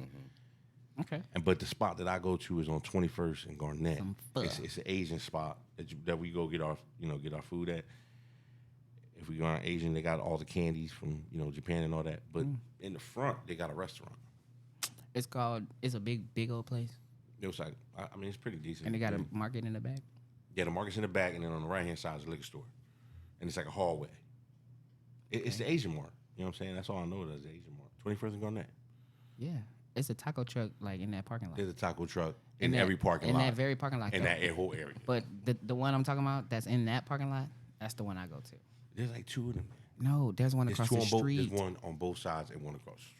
okay. But the spot that I go to is on 21st and Garnett. Some pho. It's an Asian spot that we go get our food at. If we go on Asian, they got all the candies from Japan and all that. But in the front, they got a restaurant. It's a big old place, It was like I mean, it's pretty decent. and they got a market in the back. Yeah, the market's in the back, and then on the right hand side is a liquor store, and it's like a hallway. It's the Asian Mart. You know what I'm saying? That's all I know it as, the Asian Mart. 21st and Garnett. Yeah, it's a taco truck like in that parking lot. There's a taco truck in that- every parking lot. In that very parking lot. in though. that whole area. But the one I'm talking about that's in that parking lot, that's the one I go to. There's like two of them. No, there's one There's across two the on both. street. There's one on both sides and one across the street.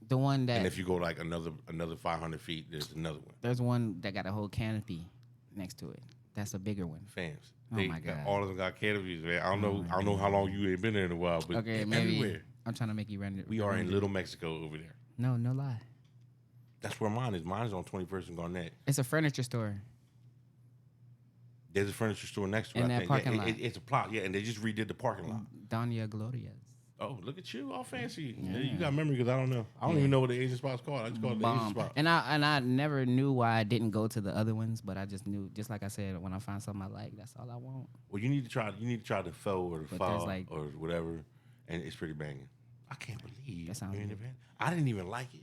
The one that And if you go like another 500 feet, there's another one. there's one that got a whole canopy next to it. That's a bigger one. Fans. Oh They my God. all of them got canopies, man. I don't know how long you ain't been there in a while, but Okay, they're maybe everywhere. I'm trying to make you render. We are in Little Mexico over there. No lie. That's where mine is. Mine is on 21st and Garnett. It's a furniture store. There's a furniture store next to it. In I that think. parking Yeah, lot. it's a plot, yeah, and they just redid the parking lot. Doña Gloria's. Oh, look at you, all fancy. Yeah, you got memory because I don't know. I don't even know what the Asian spot's called. I just call it the Asian Bomb. spot. And I never knew why I didn't go to the other ones, but I just knew, just like I said, when I find something I like, that's all I want. Well, you need to try the pho or the But there's pho like- or whatever, and it's pretty banging. I can't believe That sounds you ain't good. never had. I didn't even like it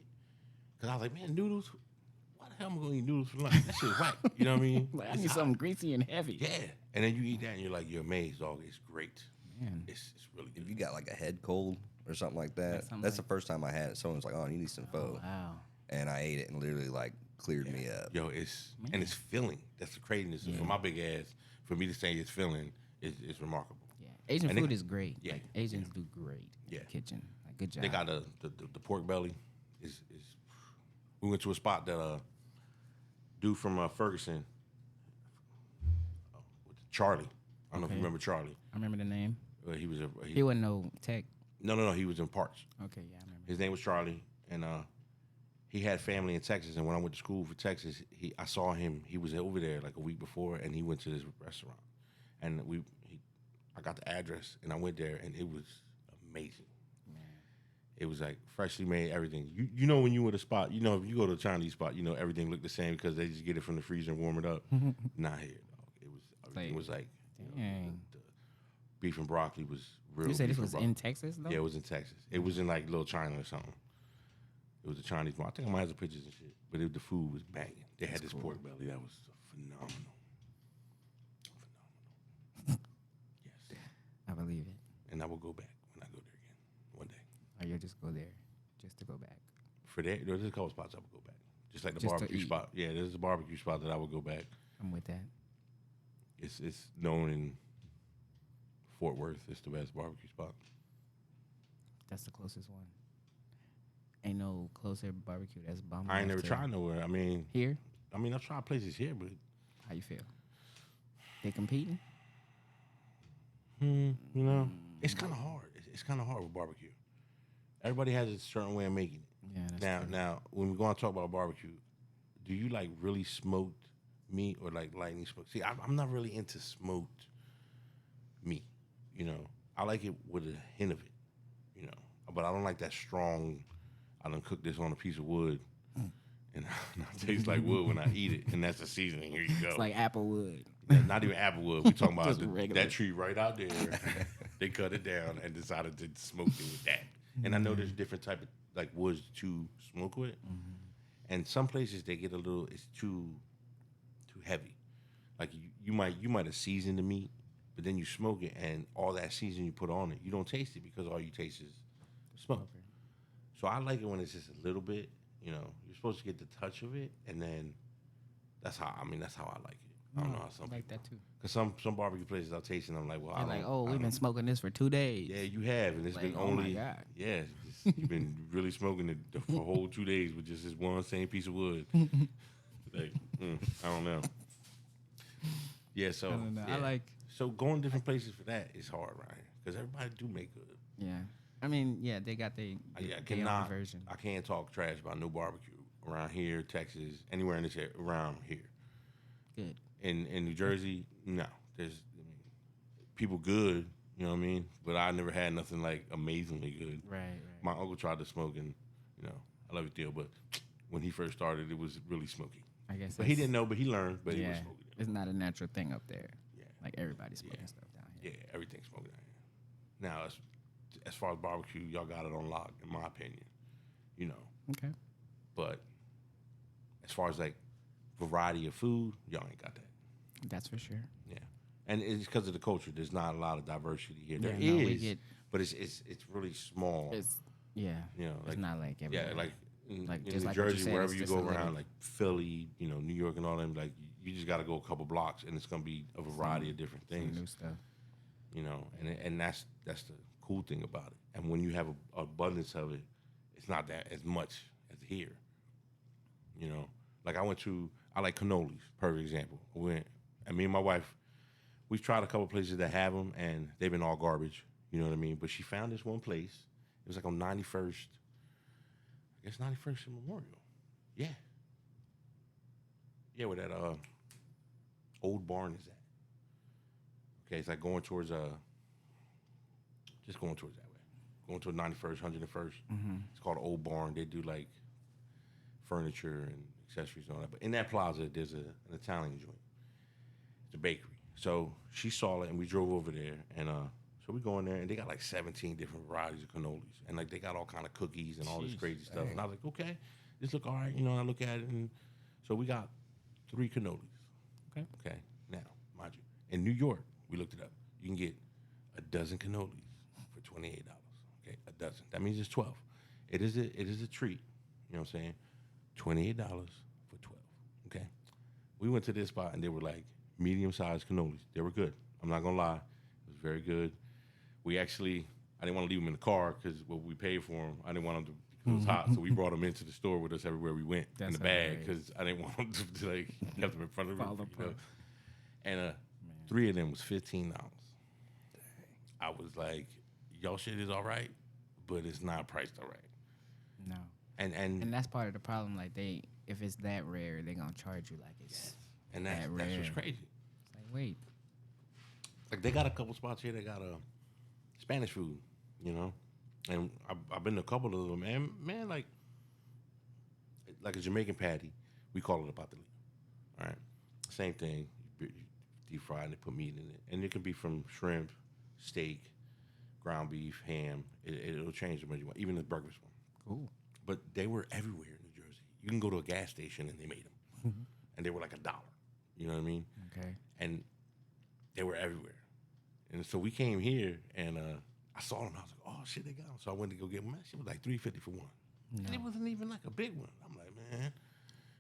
because I was like, man, noodles. Why the hell am I gonna eat noodles for lunch? That shit's whack. You know what I mean? Like, I It's need hot. something greasy and heavy. Yeah, and then you eat that and you're like, you're amazed, dog. It's great. Man. It's really good. If you got like a head cold or something like that, something that's like- the first time I had it. Someone was like, "Oh, you need some pho," Wow. and I ate it and literally like cleared me up. Yo, it's filling. That's the craziness. For my big ass, for me to say it's filling is remarkable. Yeah. Asian And food they- is great. yeah, Like, Asians do great Yeah. in the kitchen. Like, good job. They got the pork belly. Is we went to a spot that dude from Ferguson, with Charlie. I don't know if you Okay. remember Charlie. I remember the name. He was He wasn't no tech. no. He was in parts. Okay, yeah, I remember. His name was Charlie, and he had family in Texas. And when I went to school for Texas, I saw him. He was over there like a week before, and he went to this restaurant, and I got the address, and I went there, and it was amazing. It was like freshly made, everything. You know when you at a spot, you know if you go to a Chinese spot, you know everything looked the same because they just get it from the freezer and warm it up. Not here, dog. It was like Dang. the beef and broccoli was real. You said beef this was and broccoli. in Texas though? Yeah, it was in Texas. It was in like Little China or something. It was a Chinese mall. I think I might have some pictures and shit. But the food was banging. They had this pork belly that was phenomenal. Yes. I believe it. And I will go back when I go there again one day. Or you'll just go there just to go back. For that, there's a couple spots I would go back. Just like the Just to barbecue eat. spot. Yeah, there's a barbecue spot that I would go back. I'm with that. It's known in Fort Worth. It's the best barbecue spot. That's the closest one. Ain't no closer barbecue that's bomb. I ain't enough never to- tried nowhere. Here? I've tried places here, but How you feel? They competing? you know, it's kind of hard. It's kind of hard with barbecue. Everybody has a certain way of making it. Yeah, that's true. Now, when we go and talk about barbecue, do you like really smoked meat or like lightning smoked? See, I'm not really into smoked meat. You know, I like it with a hint of it. You know, but I don't like that strong. I done cook this on a piece of wood, and it tastes like wood when I eat it, and that's the seasoning. Here you go. It's like applewood. Yeah, not even applewood. We talking about Just regular. that tree right out there. They cut it down and decided to smoke it with that. And I know there's different type of like woods to smoke with, and some places they get it's too heavy. Like you might have seasoned the meat, but then you smoke it, and all that seasoning you put on it, you don't taste it because all you taste is smoke. So I like it when it's just a little bit. You know, you're supposed to get the touch of it, and then that's how I like it. I don't know how some I like people. that too. Cause some barbecue places I'll taste and I'm like, well, They're I like, don't. oh, I we've been don't- smoking this for 2 days. Yeah, you have, and it's Like, been oh my only. God. Yeah, you've been really smoking it for a whole 2 days with just this one same piece of wood. Like, I don't know. Yeah, so I don't know. I yeah. like. So going different places for that is hard, right? Because everybody do make good. Yeah. I mean, yeah, they got their own version. I can't talk trash about no barbecue around here, Texas, anywhere in this area, around here. Good. In New Jersey, no. There's people good, you know what I mean? But I never had nothing like amazingly good. Right. My uncle tried to smoke, and you know, I love you, Theo, but when he first started, it was really smoky. I guess. But he didn't know, but he learned. But he was Yeah. smoking. It's not a natural thing up there. Yeah, Like everybody's smoking Yeah. stuff down here. yeah, everything's smoking down here. Now, as far as barbecue, y'all got it on lock, in my opinion. You know, Okay. but as far as like variety of food, y'all ain't got that. That's for sure. Yeah, and it's because of the culture. There's not a lot of diversity here. There Yeah, no, we is, get- but it's really small. It's yeah. You know, It's like not like everywhere. yeah, like in, Like, in just New like what you Jersey, said, wherever it's you just go a little- around, like Philly, you know, New York and all them, like you just got to go a couple blocks, and it's gonna be a variety of different some things. new stuff. You know, and that's the cool thing about it. And when you have an abundance of it, it's not that as much as here. You know, like I like cannolis, perfect example. And me and my wife, we've tried a couple places that have them, and they've been all garbage. You know what I mean? But she found this one place. It was like on 91st, I guess 91st and Memorial. Yeah. Yeah, where that old barn is at. Okay, it's like going towards just going towards that way. Going towards 91st, 101st. It's called Old Barn. They do like furniture and accessories and all that. But in that plaza, there's an Italian joint. It's a bakery. So she saw it, and we drove over there, and so we go in there, and they got like 17 different varieties of cannolis, and like they got all kind of cookies and all this Jeez, crazy stuff. dang. And I was like, okay, this look all right. You know, and I look at it, and so we got 3 cannolis. Okay. Now, mind you, in New York, we looked it up. You can get a dozen cannolis for $28. Okay, a dozen. That means it's 12. It is a treat. You know what I'm saying? $28 for 12. Okay. We went to this spot, and they were like medium-sized cannolis. They were good. I'm not gonna lie. It was very good. We actually, I didn't want to leave them in the car because what we paid for them, I didn't want them to. It was hot, so we brought them into the store with us everywhere we went in That's the bag hilarious. because I didn't want them to like have them in front of me. Fall You know? apart. And 3 of them was $15. I was like, y'all shit is all right, but it's not priced all right. No. And that's part of the problem. Like if it's that rare, they gonna charge you like it's and that rare. that's what's crazy. It's like, wait. Like they got a couple spots here. They got Spanish food, you know, and I've been to a couple of them. And man, like a Jamaican patty, we call it a patelillo. All right, same thing. You deep fry and they put meat in it, and it can be from shrimp, steak, ground beef, ham. It'll change the menu. Even the breakfast one. Cool. But they were everywhere in New Jersey. You can go to a gas station and they made them, and they were like $1. You know what I mean? Okay. And they were everywhere. And so we came here, and I saw them. I was like, "Oh shit, they got them!" So I went to go get one. Man, shit was like $3.50 for one, and it wasn't even like a big one. I'm like, man,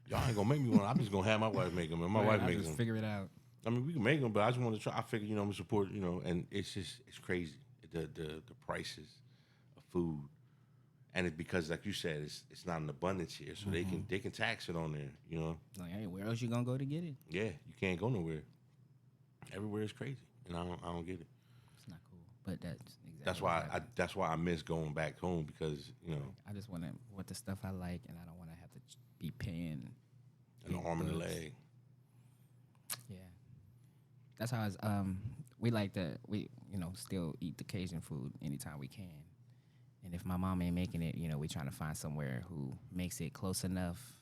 y'all ain't gonna make me one. I'm just gonna have my wife make them, and my wife I'll makes just them. figure it out. I mean, we can make them, but I just want to try. I figure, we support, and it's crazy the prices of food, and it's because, like you said, it's not an abundance here, so they can tax it on there, Like, hey, where else you gonna go to get it? Yeah, you can't go nowhere. Everywhere is crazy, and I don't get it. It's not cool. But That's why I miss going back home because I just want the stuff I like, and I don't want to have to be paying an arm and a bucks. leg. Yeah, that's how we like to still eat the Cajun food anytime we can, and if my mom ain't making it, we trying to find somewhere who makes it close enough,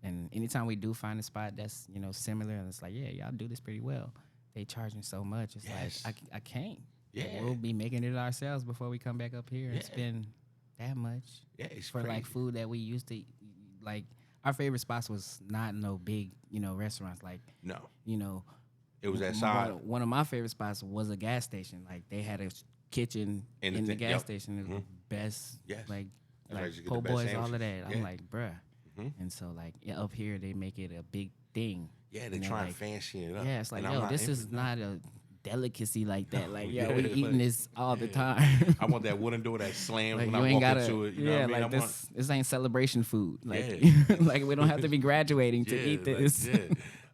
and anytime we do find a spot that's similar, and it's like, yeah, y'all do this pretty well, they charging so much, it's Yes. like I can't. Yeah. Like, we'll be making it ourselves before we come back up here and spend that much Yeah, it's for crazy. like food that we used to eat. Like our favorite spots was not no big restaurants, like No, you it was that side. one of my favorite spots was a gas station. Like they had a kitchen in the gas yep. station. It was the best. Yes. Like That's where you get po' the best boys, all of that. sandwiches. I'm Yeah. like, bruh. And so like up here they make it a big thing. Yeah, they And try and like, fancy it up. yeah, it's like, And I'm yo, this into is that. not a delicacy like that. Like, yo, Yeah, we eating like, this all the yeah. time. I want that wooden door that slams Like when you I ain't walk gotta, into it. You know what I mean? like I want, this ain't celebration food. Like, Yeah. like we don't have to be graduating to eat like, this. yeah.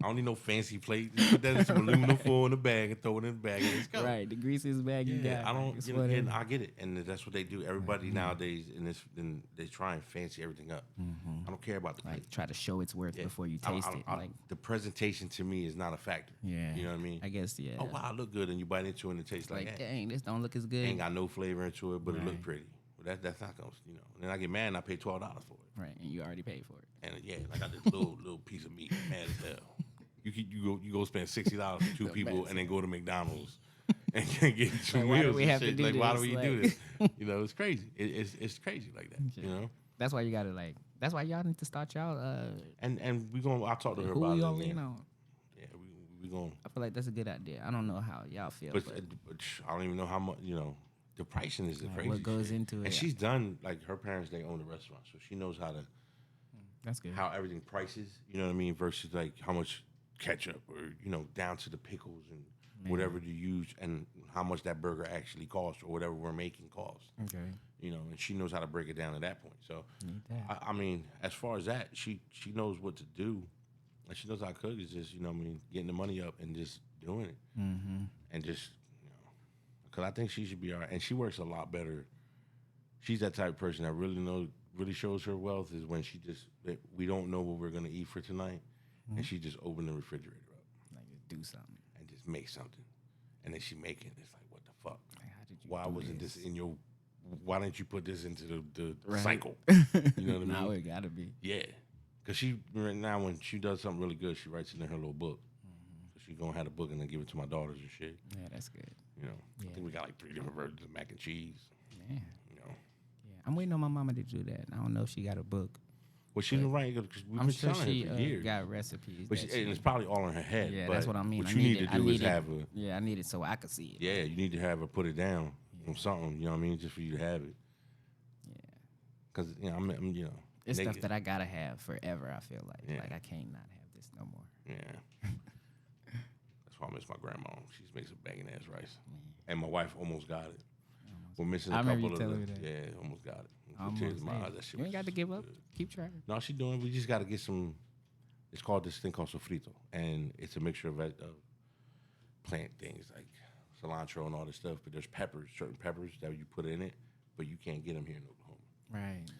I don't need no fancy plate. Just put that in some aluminum foil in the bag and throw it in the bag and let's go. Right, the greasiest bag you Yeah, got. I like, don't, it's and whatever. I get it, and that's what they do. Everybody nowadays, and they try and fancy everything up. I don't care about the plate. Like try to show its worth Yeah. before you taste it. Like, the presentation to me is not a factor. yeah, You know what I mean? I guess, yeah. Oh wow, it look good, and you bite into it and it tastes like, Like, hey, dang, this don't look as good. ain't got no flavor into it, but it look Right. pretty. Well, that's not gonna, And then I get mad and I pay $12 for it, Right, and you already paid for it. and yeah, I got this little piece of meat, mad as hell. You go spend $60 for two people and then go to McDonald's and get two Like, why do meals. we and have to shit. do Like, why do this? we Like- do this? It's crazy. It's crazy like that. Yeah. That's why you gotta that's why y'all need to start y'all. And we gonna. I'll talk to her Who about we it. gonna lean again. on? Yeah, we gonna. I feel like that's a good idea. I don't know how y'all feel, But, but I don't even know how much. The pricing is the Like, crazy. what goes shit. into it. And she's done like her parents. They own the restaurant, so she knows that's good. how everything prices. You know what I mean? Versus like how much ketchup or down to the pickles and whatever you use and how much that burger actually costs or whatever we're making costs. Okay. And she knows how to break it down at that point. So, Need that. I mean, as far as that, she knows what to do, and she knows how to cook. Is just getting the money up and just doing it, and just because I think she should be all right. And she works a lot better. She's that type of person that really shows her wealth is when we don't know what we're gonna eat for tonight, and she just open the refrigerator up Like just do something. and just make something, and then she make it. It's like, what the fuck? Like, how did you Why do wasn't this in your? Why didn't you put this into the Right. cycle? You know what I mean? Now it gotta be. Yeah, because she right now when she does something really good, she writes it in her little book. So she gonna have the book and then give it to my daughters and shit. Yeah, that's good. I Yeah. think we got like 3 different versions of mac and cheese. Yeah. Yeah, I'm waiting on my mama to do that. I don't know if she got a book. well she's right because we've I'm been sure telling she her for years. got recipes. But that and she- it's probably all in her head. yeah, but that's what I mean. What I you need to do is it. have her. Yeah, I need it so I could see it. Yeah, you need to have her put it down on something. You know what I mean? Just for you to have it. Yeah. Because It's they- stuff that I gotta have forever. I feel like Yeah. I can't not have this no more. Yeah. That's why I miss my grandma. She makes a banging ass rice. And my wife almost got it. We're missing a I remember couple you of telling the, me that. yeah, almost got it. Almost, Tears in my yeah. eyes, that shit You ain't got was to give up. good. Keep trying. No, she doing. We just got to get some. It's called this thing called sofrito, and it's a mixture of plant things like cilantro and all this stuff, but there's peppers, certain peppers that you put in it, but you can't get them here in Oklahoma.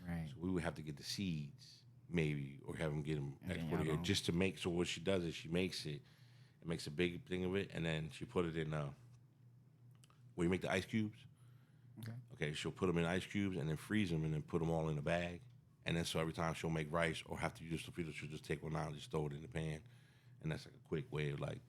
Right. So we would have to get the seeds, maybe, or have them get them And then exported y'all here just to make. So what she does is she makes it, and makes a big thing of it, and then she put it in where you make the ice cubes. Okay, she'll put them in ice cubes and then freeze them and then put them all in a bag. And then so every time she'll make rice or have to use the she'll just take one out and just throw it in the pan. And that's like a quick way of like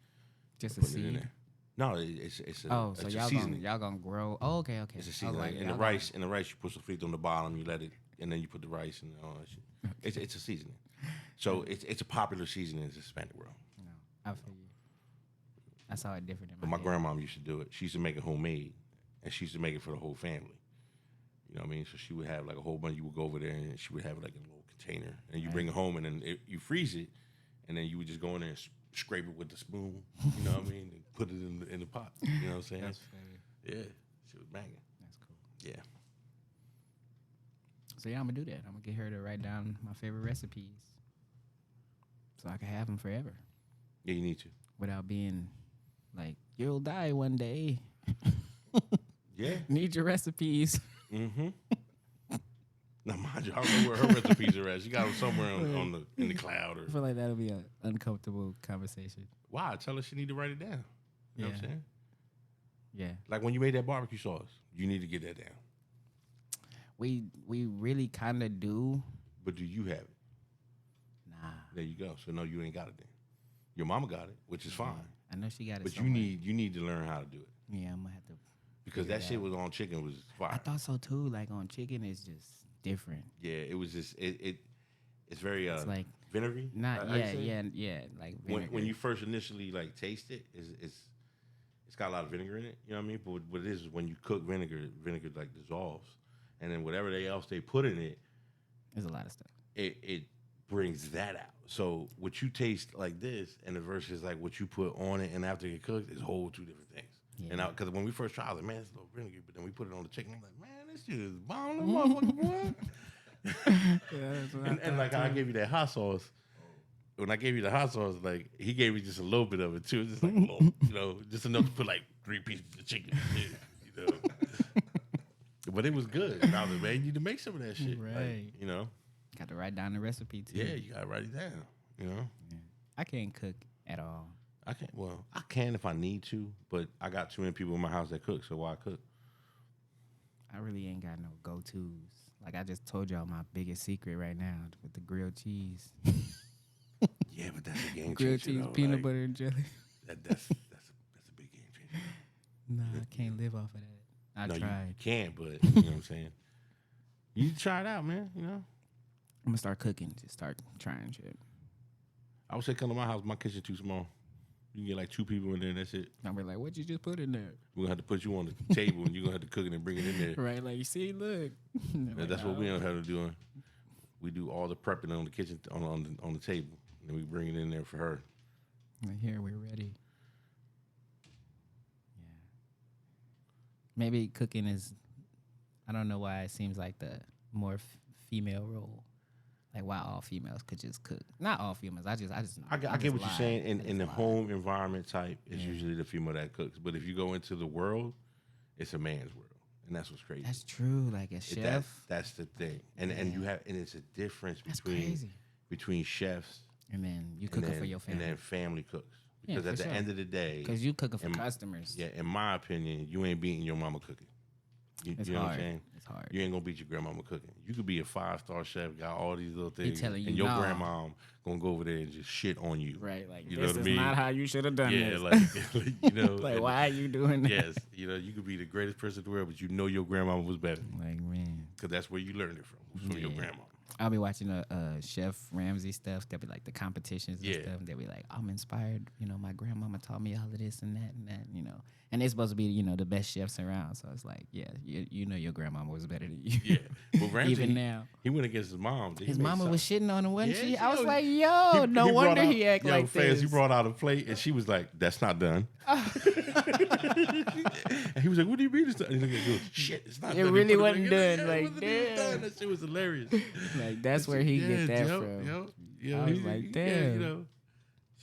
Just a putting it in seed. there. No, it's a, Oh, it's so a y'all seasoning. gonna grow? Oh, okay. It's a I was seasoning. like, In the y'all rice, you put some frito on the bottom. You let it, and then you put the rice and all that shit. It's a seasoning. So it's a popular seasoning in the Hispanic world. No, I feel you. I saw it different in But my my head. grandmom used to do it. She used to make it homemade, and she used to make it for the whole family. You know what I mean? So she would have like a whole bunch. You would go over there, and she would have like a little container, and you bring it home, and then you freeze it, and then you would just go in there and scrape it with the spoon. You know what I mean? And put it in the pot. You know what I'm saying? That's funny. Yeah, she was banging. That's cool. Yeah. So yeah, I'm gonna do that. I'm gonna get her to write down my favorite recipes, so I can have them forever Yeah, you need to. without being like, you'll die one day. Yeah. Need your recipes. Mm-hmm. Now, mind you, I don't know where her recipes are at. She got them somewhere in the cloud. I Or feel like that'll be an uncomfortable conversation. why? Tell her she need to write it down. You know what I'm saying? Yeah. Like when you made that barbecue sauce, you need to get that down. We really kind of do. But do you have it? Nah. There you go. So no, you ain't got it then. Your mama got it, which is fine. I know she got it. But somewhere. you need to learn how to do it. Yeah, I'm gonna have to. Because figure that it shit out. was on chicken was fire. I thought so too. Like on chicken, it's just different. Yeah, it was just it's very It's like vinegary. not. How you say it? Yeah. Like When vinegar. you first initially like taste it, it's got a lot of vinegar in it. You know what I mean? But what it is when you cook vinegar like dissolves, and then whatever else they put in it, There's a lot of stuff. it brings that out. So what you taste like this, and the versus like what you put on it, and after it cooked, is whole two different things. Yeah. And because when we first tried, I was like, man, it's a little vinegar, but then we put it on the chicken. I'm like, man, this shit is bomb, motherfucker, boy. Yeah, that's what And like how I gave you that hot sauce. When I gave you the hot sauce, like he gave me just a little bit of it too, just like a little, just enough to put like 3 pieces of chicken. You know, but it was good. And I was like, man, you need to make some of that shit, Right. Like, Got to write down the recipe too. Yeah, you gotta write it down. Yeah. I can't cook at all. I can't. Well, I can if I need to, but I got too many people in my house that cook, so why cook? I really ain't got no go-tos. Like I just told y'all my biggest secret right now with the grilled cheese. Yeah, but that's a game Grilled changer. cheese, though. peanut Like, butter, and jelly. That's a big game changer. Nah, I can't live off of that. I No, tried. you can't, but you know what I'm saying. You need to try it out, man. I'm gonna start cooking. Just start trying shit. I would say come to my house. My kitchen's too small. You can get like 2 people in there, and that's it. I'm be like, what you just put in there? We're gonna have to put you on the table, and you're gonna have to cook it and bring it in there. Right, like you see, look. And that's what we know how to do. We do all the prepping on the kitchen on the table, and we bring it in there for her. Like, here, we're ready. Yeah. Maybe cooking is, I don't know why it seems like the more female role. Like why all females could just cook. Not all females. I get what you're saying. In the home environment type, it's usually the female that cooks. But if you go into the world, it's a man's world, and that's what's crazy. That's true. Like a chef. That's the thing, and it's a difference That's between crazy. between chefs And then you cooking for your family. and then family cooks. Yeah, Because for at the sure. end of the day, Because you cooking for in- customers. yeah, in my opinion, you ain't beating your mama cooking. It's You know hard. what I'm saying? It's hard. You ain't gonna beat your grandmama cooking. You could be a 5-star chef, got all these little things, telling you and your no. grandma gonna go over there and just shit on you. Right. Like You know this what I is mean? not how you should have done Yeah, this. like like and- why are you doing that? Yes, you could be the greatest person in the world, but you know your grandma was better Like man. because that's where you learned it from your Yeah. grandma. I'll be watching Chef Ramsay stuff. They'll be like the competitions and Yeah. stuff. They'll be like, I'm inspired. My grandmama taught me all of this and that. And they're supposed to be, the best chefs around. So it's like, yeah, you know your grandmama was better than you. Yeah, but Ramsey, Even now. he went against his mom. His mama was shitting on him, wasn't Yeah, she? she I was was- like, yo, no brought wonder out- he act like fans, this. He brought out a plate, and she was like, "That's not done." And he was like, "What do you mean it's not?" And he goes, "Shit, it's not It done." He really put wasn't back in. done, Yeah, it like, wasn't even damn. done. That shit was hilarious. Like, that's where he get that from. Yeah, I was like, damn.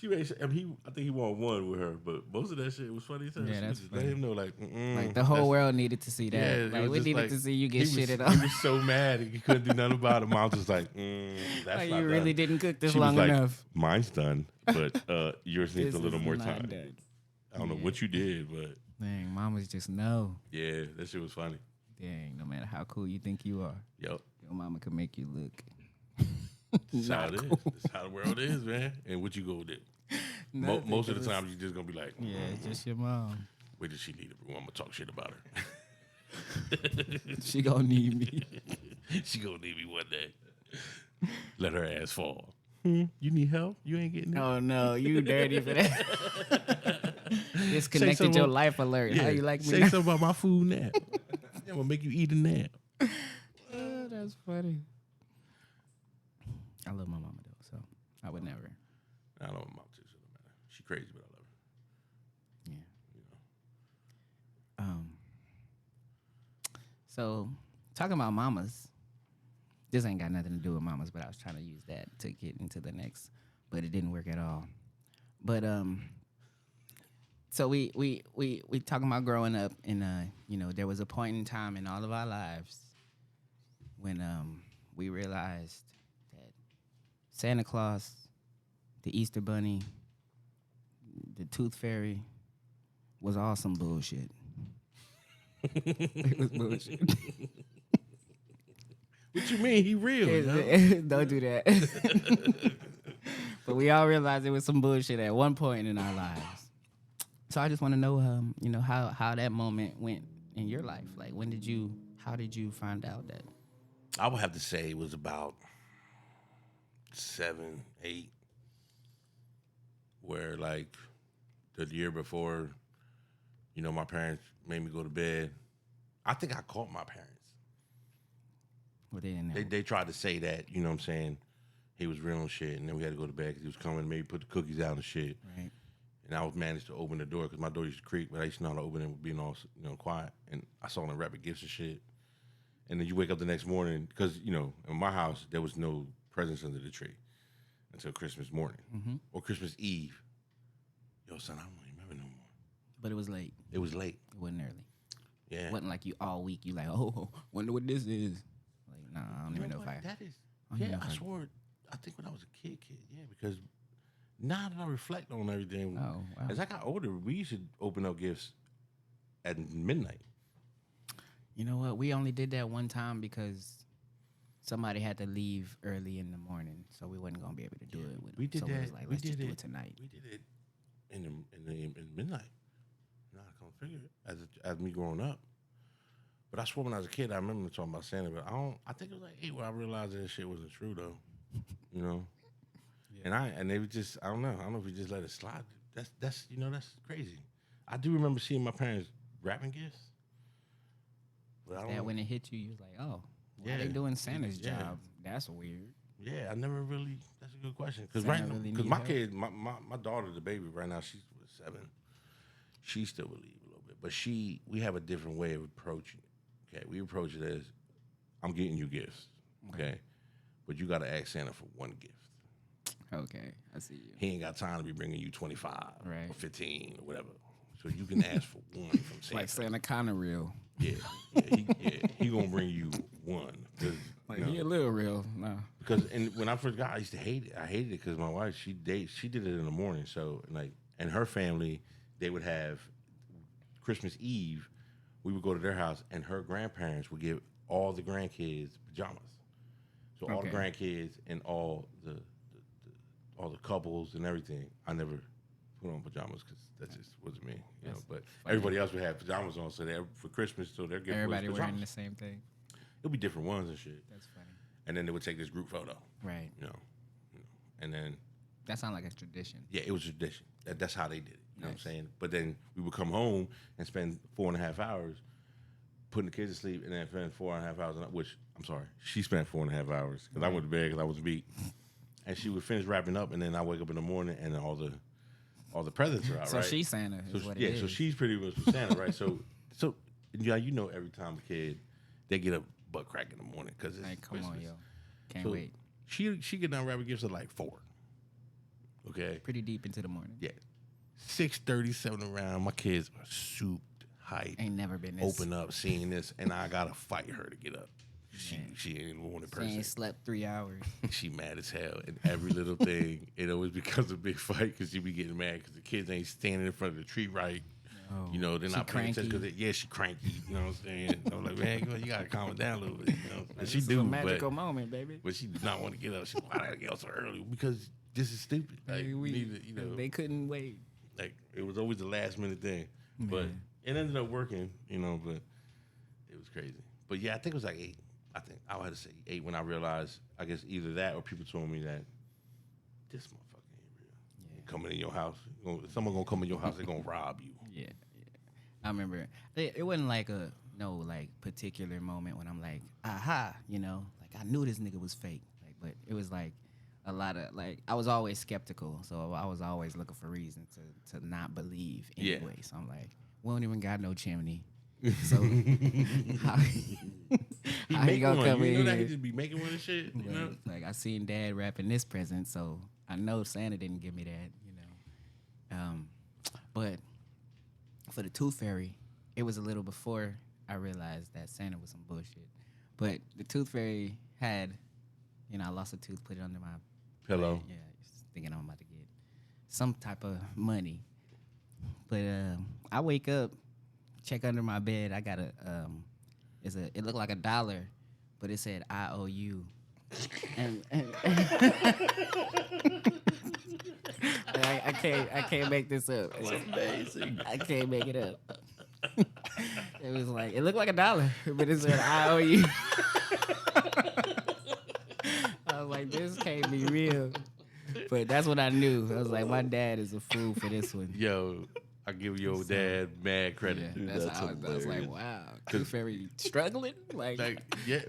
I think he won one with her, but most of that shit was funny. Yeah, She that's just funny. let him know, like, Like the whole world needed to see that. Yeah, Like it was we just needed like, to see you get he shitted He on. was so mad he couldn't do nothing about it. Mom was like, that's Like not you really done. didn't cook this She long was like, enough. mine's done, but yours needs This a little is more not time. done. I don't know Yeah. what you did, but Dang, mamas just know. yeah, that shit was funny. Dang, no matter how cool you think you are, Yep. your mama can make you look. That's how not it is. cool. That's how the world is, man. And what you gonna do? Nothing, Most of 'cause the it's- time, you just gonna be like, Yeah, it's just your mom. wait till she leave the room. I'm gonna talk shit about her. She gonna need me. She gonna need me one day. Let her ass fall. You need help? You ain't getting it. Oh no, you dirty for that. Disconnected something your about- life alert. How you like me Say now? something about my food nap. I'm gonna make you eat a nap. Oh, that's funny. I love my mama though, so I would never. I don't know my mom too, so it don't matter. She crazy, but I love her. Yeah. You know. So talking about mamas, this ain't got nothing to do with mamas, but I was trying to use that to get into the next, but it didn't work at all. But so we talking about growing up, and there was a point in time in all of our lives when we realized that Santa Claus, the Easter Bunny, the Tooth Fairy was all some bullshit. It was bullshit. What you mean? He real? Yo? Don't do that. But we all realized it was some bullshit at one point in our lives. So I just want to know, how that moment went in your life. Like, how did you find out that? I would have to say it was about 7, 8, where like the year before, my parents made me go to bed. I think I caught my parents. Well, they didn't know. They tried to say that, you know what I'm saying, he was real and shit, and then we had to go to bed because he was coming and maybe put the cookies out and shit. Right. And I was managed to open the door because my door used to creak, but I used to know how to open it with being all quiet. And I saw them wrapping gifts and shit. And then you wake up the next morning because in my house there was no presents under the tree until Christmas morning or Christmas Eve. Yo, son, I don't remember no more. But it was late. It was late. It wasn't early. Yeah. It wasn't like you all week. You like, wonder what this is. Like, nah, I don't even know if I. That is. I don't even Yeah, know I if I- swore. I think when I was a kid. Yeah, because now that I reflect on everything, Oh, wow. as I got older, we used to open up gifts at midnight. You know what? We only did that one time because somebody had to leave early in the morning, so we wasn't gonna be able to do it with them. We did so that. We was like, we let's did just it do it tonight. We did it in midnight. Now I can't figure it as me growing up. But I swore when I was a kid, I remember talking about Santa, but I think it was like 8 where I realized that shit wasn't true though. Yeah. And they would just I don't know if we just let it slide. That's crazy. I do remember seeing my parents wrapping gifts. But I don't That know. when it hit you, you was like, oh, why Yeah. they doing Santa's Yeah. job? That's weird. Yeah, I never really. That's a good question. Because Santa really need my help? kid, my daughter, the baby, right now she's 7. She still believe a little bit, but we have a different way of approaching it. Okay, we approach it as, I'm getting you gifts. Okay, but you got to ask Santa for one gift. Okay, I see you. He ain't got time to be bringing you 25 Right. or 15 or whatever. So you can ask for one from Santa. Like Santa kind of real. Yeah, he gonna bring you one. Like he a little real. No. Because when I first got, I used to hate it. I hated it because my wife, she did it in the morning. So and her family, they would have Christmas Eve. We would go to their house, and her grandparents would give all the grandkids pajamas. So all the Okay. grandkids and all the couples and everything. I never put on pajamas because that just wasn't me. But everybody else would have pajamas on. So for Christmas, so their gift Everybody was wearing pajamas. the same thing. It'll be different ones and shit. That's funny. And then they would take this group photo. Right. And then That sounds like a tradition. yeah, it was a tradition. That's how they did it. You know what I'm Nice. saying? But then we would come home and spend 4.5 hours putting the kids to sleep, and then spend 4.5 hours. Which I'm sorry, she spent 4.5 hours because I went to bed because I was beat, and she would finish wrapping up, and then I wake up in the morning and all the presents are out. So right? she's Santa is what it yeah, is. so she's pretty much Santa, right? So yeah, every time a kid they get a butt crack in the morning because it's Like, come Christmas. on, yo. Can't So wait. She get done wrapping gifts at like 4. Okay. Pretty deep into the morning. Yeah. 6:37 around. My kids are souped, hyped. Ain't never been this. Open up, seeing this, and I gotta fight her to get up. She ain't a morning She person. ain't slept 3 hours. She mad as hell, and every little thing, it always becomes a big fight because she be getting mad because the kids ain't standing in front of the tree right. Oh, You know, they're not paying attention because she cranky. You know what I'm saying? I'm like, man, you gotta calm it down a little bit. You know, Like, she this is do, a magical but moment, baby. she does not want to get up. She why did I get up so early? Because this is stupid. Like, you know, They couldn't wait. like it was always the last minute thing, but it ended up working. You know, but it was crazy. But yeah, I think it was like 8. I think I had to say 8 when I realized. I guess either that or people told me that this motherfucker ain't real. Yeah. Coming in your house, someone gonna come in your house. They're gonna rob you. Yeah. I remember it wasn't like a particular moment when I'm like, aha, like I knew this nigga was fake. Like, but it was like a lot of like I was always skeptical, so I was always looking for reason to not believe anyway. Yeah. So I'm like, we don't even got no chimney. So how he gonna come in You know that here? he just be making one and shit. You know? Like I seen Dad wrapping this present, so I know Santa didn't give me that. But for the Tooth Fairy, it was a little before I realized that Santa was some bullshit. But the Tooth Fairy had, I lost a tooth, put it under my Pillow. Yeah, just thinking I'm about to get some type of money. But I wake up, check under my bed. I got it looked like $1, but it said I owe you. And I can't make this up. It's amazing. I can't make it up. It was like it looked like $1, but it said I owe you. I was like, this can't be real. But that's what I knew. I was like, my dad is a fool for this one. Yo, I give your dad mad credit. Yeah, Dude, that's that's how I was like, wow, Tooth Fairy struggling. Like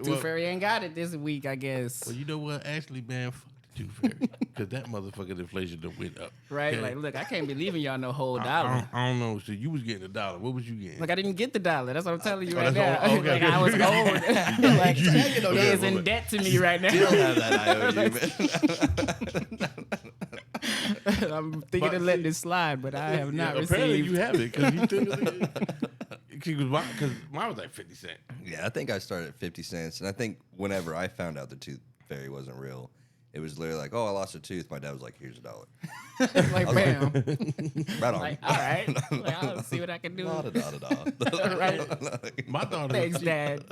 Tooth Fairy ain't got it this week, I guess. Well, you know what? Actually, man, fuck the Tooth Fairy. Because that motherfucking inflation done went up. Right? Okay? Like, look, I can't be leaving y'all no whole $1. I don't know. So you was getting $1. What was you getting? Like, I didn't get the $1. That's what I'm telling you right that's now. all- okay. Like, I was old. Like, he is in debt to me right now. Still have that IOU, man. I'm thinking of letting this slide, but I have not apparently received. you have it because you took it. Because mine was like 50 cents. Yeah, I think I started at 50 cents. And I think whenever I found out the Tooth Fairy wasn't real, it was literally like, oh, I lost a tooth. My dad was like, here's $1. Like, bam. Right on. Like, all right. Like, I'll see what I can do. Da-da-da-da-da. Right. My daughter, Thanks, Dad.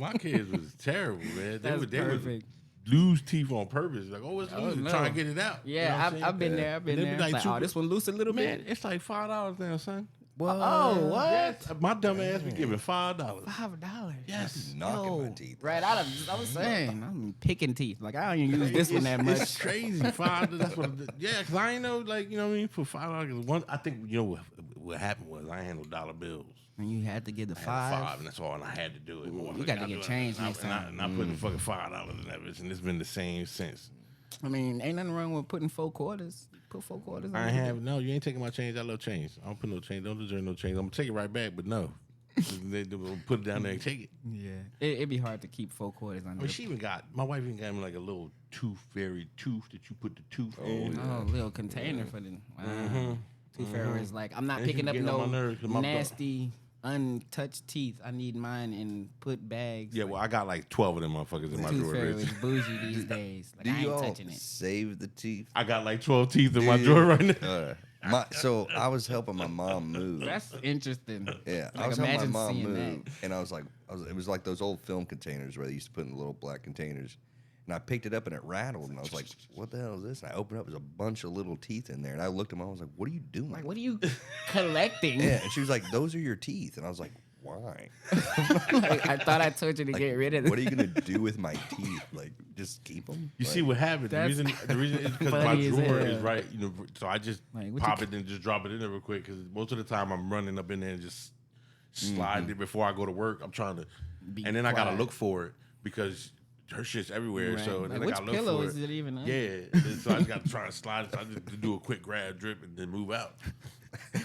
my kids was terrible, man. They That's would perfect. lose teeth on purpose. Like, oh, it's loose. no. Trying to get it out. Yeah, You know what I'm saying? I've been there. I've been They be there. like Like, two- oh, this one loose a little Man, bit. it's like $5 now, son. Oh, what? Yes. My dumb ass be giving $5. $5. Yes. Knocking my teeth. Right out of, I was saying, I'm picking teeth. Like, I don't even use this one that much. It's crazy. $5. That's what. Yeah, because I ain't know, like, you know what I mean. For $5, one. I think what happened was I handled dollar bills. And you had to get the I had $5. and that's all. And I had to do it. Ooh, you got to get changed next time. And I put the fucking $5 in that bitch, and it's been the same since. I mean, ain't nothing wrong with putting 4 quarters. Put 4 quarters in I there. have no. You ain't taking my change. I love change. I don't put no change. Don't deserve no change. I'm gonna take it right back, but no. They will put it down there and take it. Yeah. It'd be hard to keep 4 quarters I under. mean, she even got my wife even got me like a little Tooth Fairy tooth that you put the tooth in. Oh, little container for the. Wow. Tooth Fairy is like, I'm not And she picking up getting on my nerves 'cause my nasty, untouched teeth. I need mine in put bags. Yeah, well, I got like 12 of them motherfuckers in my Tooth drawer. Fairy bitch. is bougie these days. Like, Do I you ain't all touching it. save the teeth? I got like 12 teeth in my drawer right now. So I was helping my mom move. That's interesting. Yeah, I Like, was helping my imagine mom seeing move, that. and I was like, it was like those old film containers where they used to put in the little black containers. And I picked it up and it rattled, and I was like, "What the hell is this?" And I opened it up, there's a bunch of little teeth in there, and I looked at mom, I was like, "What are you doing?" Like, what are you collecting? Yeah, and she was like, "Those are your teeth," and I was like, "Why? Like, I thought I told you to Like, get rid of it. what are you gonna do with my teeth? Like, just keep them?" You see what happened? The That's reason is because my funny as drawer hell. is right. So I just Like, what pop you- it and just drop it in there real quick. Because most of the time I'm running up in there and just sliding it before I go to work. I'm trying to, Be and then I gotta quiet. look for it because her shit's everywhere. Right. So Like, then I which gotta look pillow for is it even under? Yeah, and so I just got to try to slide. So I just do a quick grab, drip, and then move out.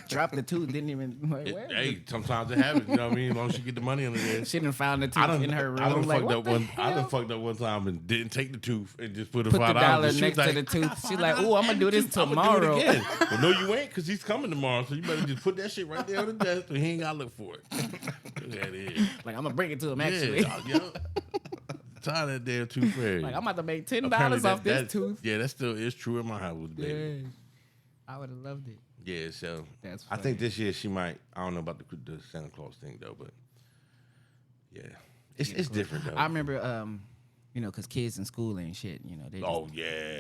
Dropped the tooth, didn't even like. Where? Hey, sometimes it happens. You know what I mean? As long as she get the money under there. She done found the tooth in her room. I done like, fucked what up the one. hell? I done fucked up one time and didn't take the tooth and just put a Put the $5. dollar And she was next to the tooth. She's like, "Ooh, I'm gonna do this tomorrow." Do it again. Well, no, you ain't, because he's coming tomorrow. So you better just put that shit right there on the desk, and he ain't gotta look for it. That is. Like, I'm gonna bring it to him. Actually, Yeah. Tired of that damn tooth fairy. like I'm about to make $10 Apparently off this tooth. Yeah, that still is true in my house, baby. I would have loved it. Yeah, so That's I think this year she might. I don't know about the Santa Claus thing though, but yeah, it's different though. I remember, you know, cause kids in school and shit, you know, they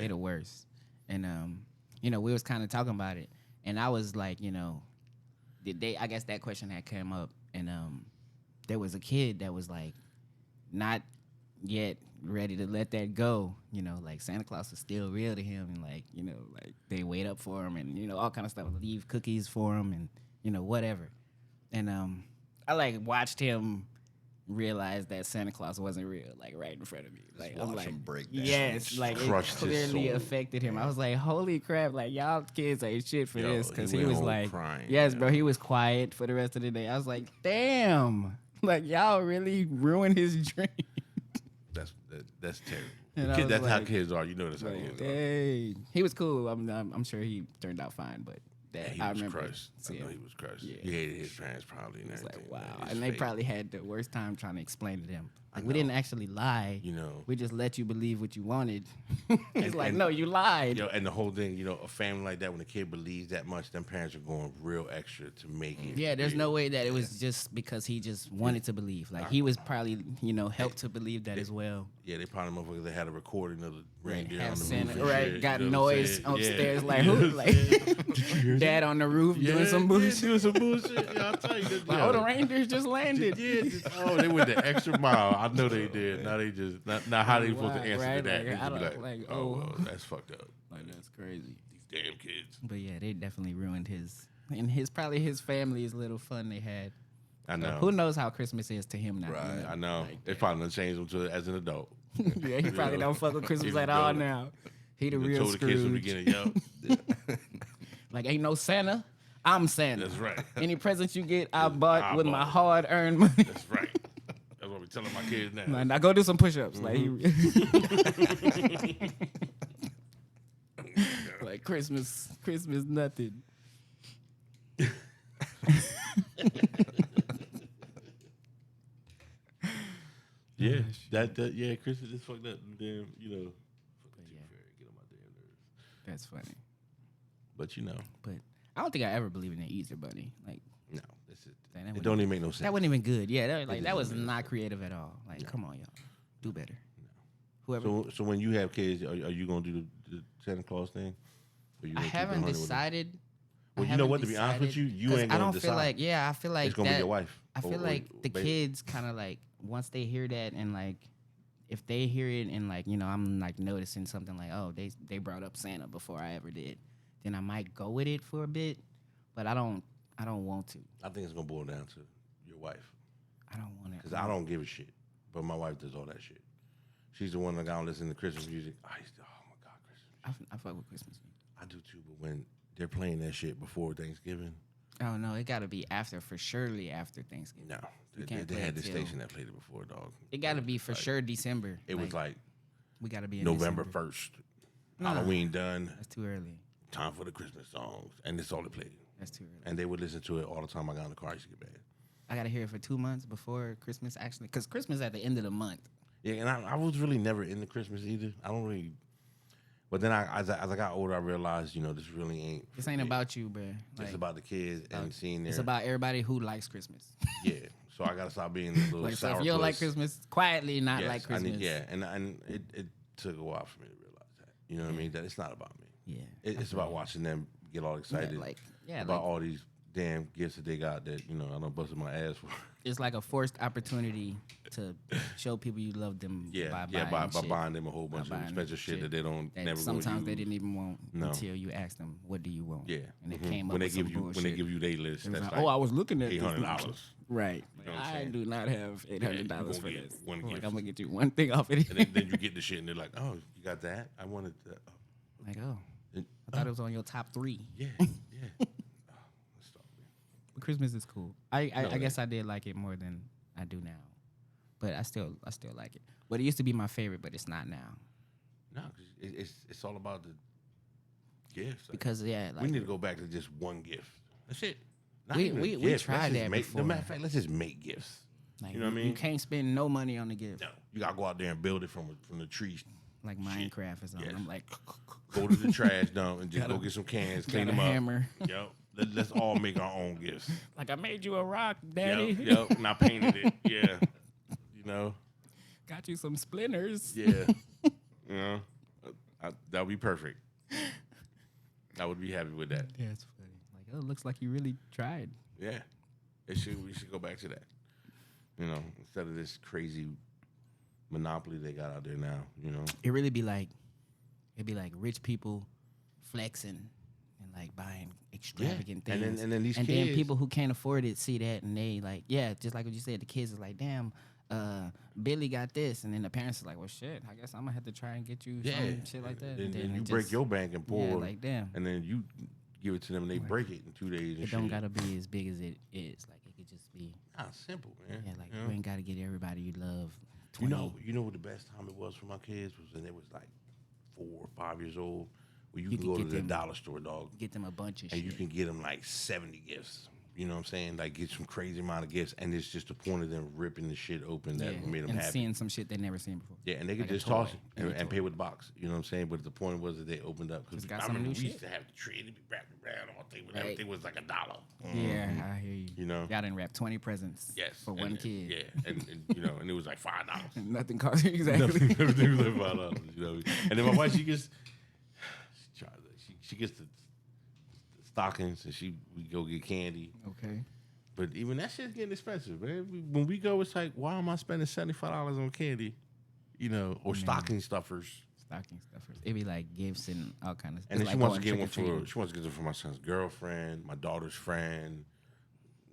the worst. And you know, we was kind of talking about it, and I was like, you know, I guess that question had come up, and there was a kid that was like, not yet ready to let that go, you know, like Santa Claus is still real to him, and like, you know, like they wait up for him, and you know, all kind of stuff, leave cookies for him, and you know, whatever. And I like watched him realize that Santa Claus wasn't real, like right in front of me. Like I'm like, yes, like it clearly affected him. I was like, holy crap, like y'all kids ain't shit for this, because he was like, crying, yes, bro, he was quiet for the rest of the day. I was like, damn, like y'all really ruined his dream. That's terrible. That's how kids are. You know that's how kids are. He was cool. I'm sure he turned out fine, but He was crushed. I know he was crushed. Yeah. He hated his parents probably and everything. Like, wow. And they probably had the worst time trying to explain to them. Like, we didn't actually lie. You know. We just let you believe what you wanted. It's like, no, you lied. You know, and the whole thing, you know, a family like that, when a kid believes that much, them parents are going real extra to make it. Yeah, there's no way that it was just because he just wanted to believe. Like, he was probably, you know, helped to believe that as well. Yeah, they probably motherfuckers that had a recording of the reindeer have on the Santa, roof. Right, shit, got you know noise upstairs. Like, you know who? Like, dad on the roof doing some bullshit. Doing some bullshit. Yeah, I'll tell you that. Like, oh, the reindeers just landed. They went the extra mile. I know they did. Now they just, not how they supposed to answer right, to that. like, They just be like, oh, well, that's fucked up. Like, that's crazy. These damn kids. But yeah, they definitely ruined his, and probably his family's little fun they had. I know. Who knows how Christmas is to him now? Right, you know? I know. Like, They probably done changed him to as an adult. Yeah, he probably don't fuck with Christmas at all now. He the real told the kids from the Scrooge. beginning, yo. Like, ain't no Santa. I'm Santa. That's right. Any presents you get, I bought with my hard-earned money. That's right. That's what we telling my kids now. Like, now go do some push-ups. Like Christmas, nothing. Yeah, yeah, Christmas is fucked up. Damn, you know. Get on my damn nerves. That's funny. But you know. But I don't think I ever believed in the Easter Bunny. Like, no, that's it. Dang, It don't even make no sense. That wasn't even good. Yeah, that was not creative at all. Like, come on, y'all, do better. Whoever. So when you have kids, are you gonna do the Santa Claus thing? I haven't decided. Well, you know what? To be honest with you, you ain't gonna decide. I don't feel like. Yeah, I feel like it's gonna be your wife. I feel like the kids kind of like once they hear that, and like if they hear it and like, you know, I'm like noticing something like, oh, they brought up Santa before I ever did, then I might go with it for a bit, but I don't want to. I think it's gonna boil down to your wife. I don't want it because I don't give a shit, but my wife does all that shit. She's the one that got to listen to Christmas music. Oh my God, Christmas. I fuck with Christmas music. I do too, but when they're playing that shit before Thanksgiving. Oh no, it got to be surely after Thanksgiving. No, they had the station that played it before, dog. It got to be for sure December. It was like we got to be in November December. 1st. Halloween done. That's too early. Time for the Christmas songs, and that's all they played. That's too early. And they would listen to it all the time. I got in the car. I used to get bad. I got to hear it for 2 months before Christmas, actually, because Christmas at the end of the month. Yeah, and I was really never into Christmas either. I don't really. But then as I got older, I realized, you know, this really ain't. This ain't about you, bro. Like, it's about the kids and seeing their. It's about everybody who likes Christmas. Yeah, so I gotta stop being a little like, sour. So if you don't like Christmas, quietly not like Christmas. And it took a while for me to realize that. You know what I mean? That it's not about me. Yeah, It's about watching them get all excited. About all these damn gifts that they got that I done busted my ass for. It's like a forced opportunity to show people you love them. By buying buying them a whole bunch of expensive shit that they don't that never. Sometimes they didn't even want No. until you asked them, "What do you want?" Yeah, and it came up when they with give some you bullshit. when they give you their list. It was That's like, I was looking at $800. Right. know what I'm I saying? do not have $800 for get this. one Like, gift. I'm gonna get you one thing off of it. And then you get the shit, and they're like, "Oh, you got that? I wanted that." Like, oh, And- I thought it was on your top 3. Yeah, yeah. Let's stop, man. But Christmas is cool. I No, guess I did like it more than I do now, but I still like it. But it used to be my favorite, but it's not now No, 'cause it's all about the gifts. because like, we need to go back to just one gift. That's it. Not We- even a we gift. Let's tried just that make, before. No matter of fact, let's just make gifts. like, you know what I mean? You can't spend no money on the gift, No, you gotta go out there and build it from the tree. like Minecraft or something. Yes. I'm like, Go to the trash dump and just go get some cans, clean got a them up. hammer. Yep. Let's all make our own gifts. Like, I made you a rock, daddy. Yep. And I painted it. Yeah. You know. Got you some splinters. Yeah. You know. That would be perfect. I would be happy with that. Yeah, it's funny. Like, oh, it looks like you really tried. Yeah. We should go back to that. Instead of this crazy monopoly they got out there now. It really be like, it'd be like rich people flexing and like buying extravagant And things. then these then kids- people who can't afford it see that and they like, yeah, just like what you said, the kids is like, damn, Billy got this, and then the parents is like, well, shit, I guess I'm gonna have to try and get you some shit like that. And then it you just- break your bank and pour. yeah, like damn, And then you give it to them and they break it in 2 days. And it shit. don't gotta be as big as it is. Like it could just be, Simple, man. yeah, like You know? you ain't gotta get everybody you love. You 20. know what the best time it was for my kids was when they was like 4 or 5 years old, where you You can could go to get the them- dollar store, dog, Get them a bunch of and shit. you can get them like 70 gifts. You know what I'm saying? Like get some crazy amount of gifts, and it's just the point of them ripping the shit open that made them and happy. seeing some shit they never seen before. Yeah, and they could like a just toy. toss it Like a and toy. pay with the box. You know what I'm saying? But the point was that they opened up because Just got I some remember new we used shit. to have the tree and it'd be wrapped around all thing, but Right. everything was like $1. Yeah, I hear you. You know? Y'all done wrap 20 presents Yes, for and- one and- kid. Yeah, and and it was like $5. Nothing costs exactly. Everything was like $5. You know, and then my wife she gets the stockings and we go get candy. Okay. But even that shit's getting expensive, man. When we go, it's like, why am I spending $75 on candy? Or stocking stuffers. Stocking stuffers. It be like gifts and all kind of stuff. And then she wants to get one for my son's girlfriend, my daughter's friend.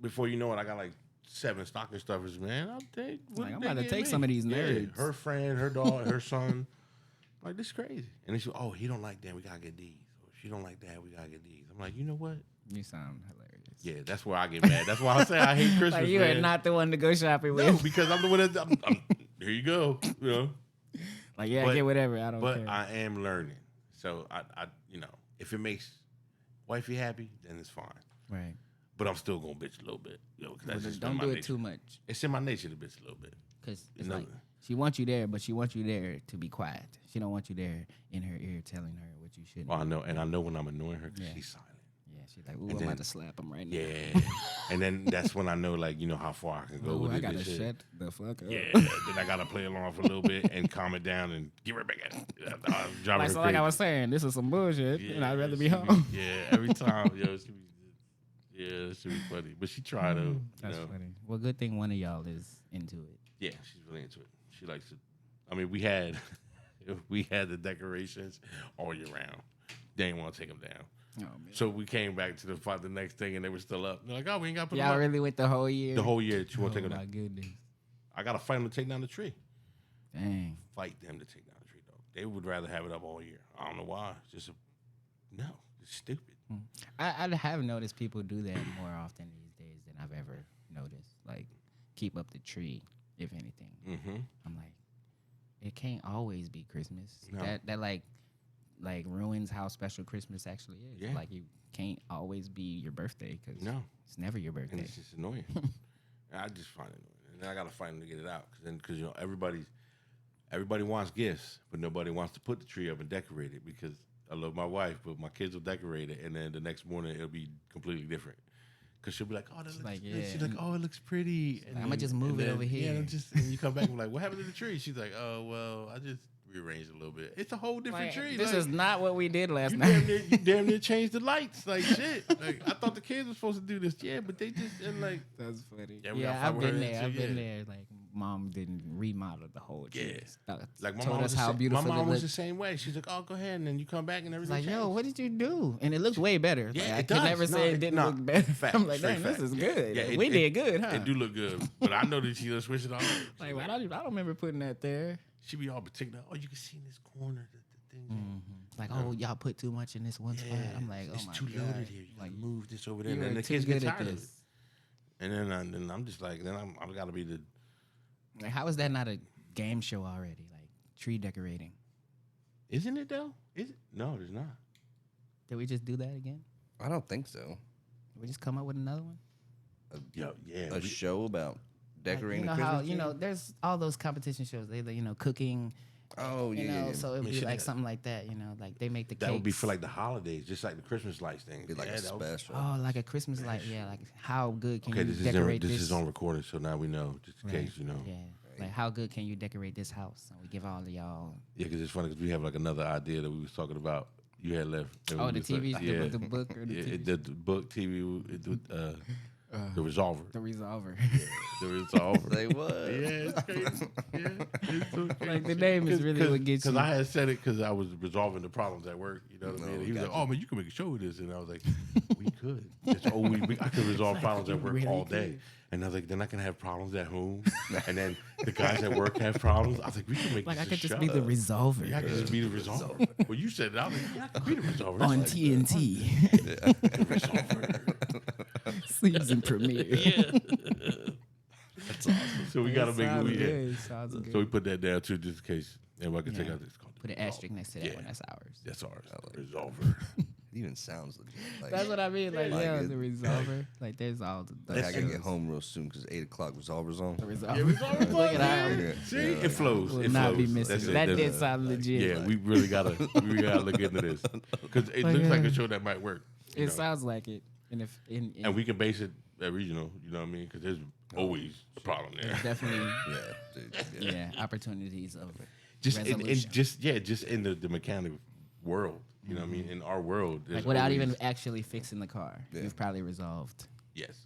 Before you know it, I got like 7 stocking stuffers, man. I'm I'm about to take some of these nerds. Her friend, her daughter, her son. Like, this is crazy. And then she, he don't like that, we gotta get these. Or she don't like that, we gotta get these. I'm like, you know what? You sound hilarious. Yeah, that's where I get mad. That's why I say I hate Christmas. Like you man. are not the one to go shopping with. No, because I'm the one that here you go. Like I But- get whatever. I don't But care. I am learning. So I if it makes wifey happy, then it's fine. Right. But I'm still gonna bitch a little bit, 'cause that's just Don't in my do it nature. too much, It's in my nature to bitch a little bit. because it's No. like she wants you there, but she wants you there to be quiet. She don't want you there in her ear telling her what you shouldn't. Well, I know, and I know when I'm annoying her because Yeah. she's silent. Yeah, she's like, ooh, I'm then- about to slap him right now. Yeah, and then that's when I know, like, how far I can go Ooh, with I it. gotta and shit. shut the fuck up. Yeah, then I gotta play along for a little bit and calm it down and get right back at it. I'm driving Like, her so like I crazy. was saying, this is some bullshit, and I'd rather be she home. Yeah, every time, it should be funny. But she tried to, That's funny. Well, good thing one of y'all is into it. Yeah, she's really into it. She likes it. I mean, we had the decorations all year round. They didn't want to take them down. Oh man. So we came back to the next thing, and they were still up. They're like, "Oh, we ain't got to put them Y'all up." really went the whole year? The whole year, she won't Oh take them my down. goodness. I got to fight them to take down the tree. Dang. Fight them to take down the tree, though. They would rather have it up all year. I don't know why. It's it's stupid. I have noticed people do that more often these days than I've ever noticed. Like, keep up the tree, if anything. Mm-hmm. I'm like, it can't always be Christmas. No. That like ruins how special Christmas actually is. Yeah. Like, you can't always be your birthday because No. it's never your And birthday. it's just annoying. I just find it annoying. And then I got to fight them to get it out. Because everybody wants gifts, but nobody wants to put the tree up and decorate it because I love my wife, but my kids will decorate it, and then the next morning it'll be completely different. Because she'll be like, "Oh, that looks like, good." yeah. She's like, "Oh, it looks pretty." And I'ma just move it over Yeah, here. and you come back and be like, "What happened to the tree?" She's like, "Oh, well, I just rearranged a little bit. It's a whole different Like, tree. this like, is not what we did last you night. damn near changed the lights. Like shit. Like I thought the kids were supposed to do this. Yeah, but they just and like. That's funny. Yeah, we gotta fight I've with been her there. and I've shit, been yeah. there. Like, mom didn't remodel the whole tree. Like my told mom us was how beautiful my mom it was the looked. same way. She's like, "Oh, go ahead," and then you come back and It's everything. like, yo, changed. what did you do? And it looked way better. Yeah, Like, it I could does. never No, say it didn't look better. Fact, I'm like, straight damn, this fact. is Yeah, good. yeah, We did good, huh? It do look good, but I know that she done switched it all. Up. Like, well, I don't remember putting that there. She be all particular. Oh, you can see in this corner the thing. Like, oh, y'all put too much in this one spot. I'm like, oh it's my too god. loaded here. You Like, gotta move this over there, you and then are the too kids get good at tired of it. this. And then I'm just like, I gotta be the. Like, how is that not a game show already? Like tree decorating. Isn't it though? Is it? No, there's not. Did we just do that again? I don't think so. Did we just come up with another one? Yeah. A show about decorating Like, a you know Christmas how tree? there's all those competition shows. They cooking. Oh You yeah, know, so it would be shit, like that- something like that. Like they make the That would be cakes. for like the holidays, just like the Christmas lights thing. be like a that would- special. Oh, like a Christmas light. Yeah, like how good can Okay, you this decorate this is on recording, so now we know, just in Right. case, you know. Yeah, like how good can you decorate this house? And we give all of y'all. Yeah, because it's funny because we have like another idea that we was talking about. You had left. and Oh, we the was like, TV, yeah, the book or the yeah, TV? the book, TV, the resolver, The resolver. the resolver. They was. Yeah, it's crazy. Yeah, it's so crazy. Like, the name is really what gets Because you. I had said it because I was resolving the problems at work. You know what I mean? No, He was like, gotcha. "Oh man, you can make a show with this," and I was like, "We could. It's always I could resolve problems at work really all day." And I was like, "Then I can have problems at home, and then the guys at work have problems." I was like, "We can make Like this I could a just show. be the resolver Yeah, I could just be the resolver." Well, you said it. I was like, "Yeah, I could be the resolver." on That's like TNT the resolver. season premiere. That's awesome. So we gotta make Sounds it. good. Sounds good. So we put that down too, just in case anybody can take Yeah. out this. Put an asterisk next to that Yeah. one. That's ours. That's ours. Resolver. It even sounds legit. Like, That's what I mean. Like, Like yeah, it- the resolver. Like, there's all the. like I gotta shows. get home real soon because 8:00 resolver's on. The resolver. Yeah, resolver. Look at how. Yeah. See, Yeah, it flows. Will It not flows. be missing. That's it. That That's did it. sound legit. Yeah, we really gotta look into this because it Like, looks like a show that might work. you It know. sounds like it. And if And we can base it at regional. You know what I mean? Because there's always a problem there. definitely Yeah, dude. Yeah. opportunities of Just in resolution. just in the mechanic world. You know what I mean? In our world, there's like without always- even actually fixing the car, Yeah. you've probably resolved yes.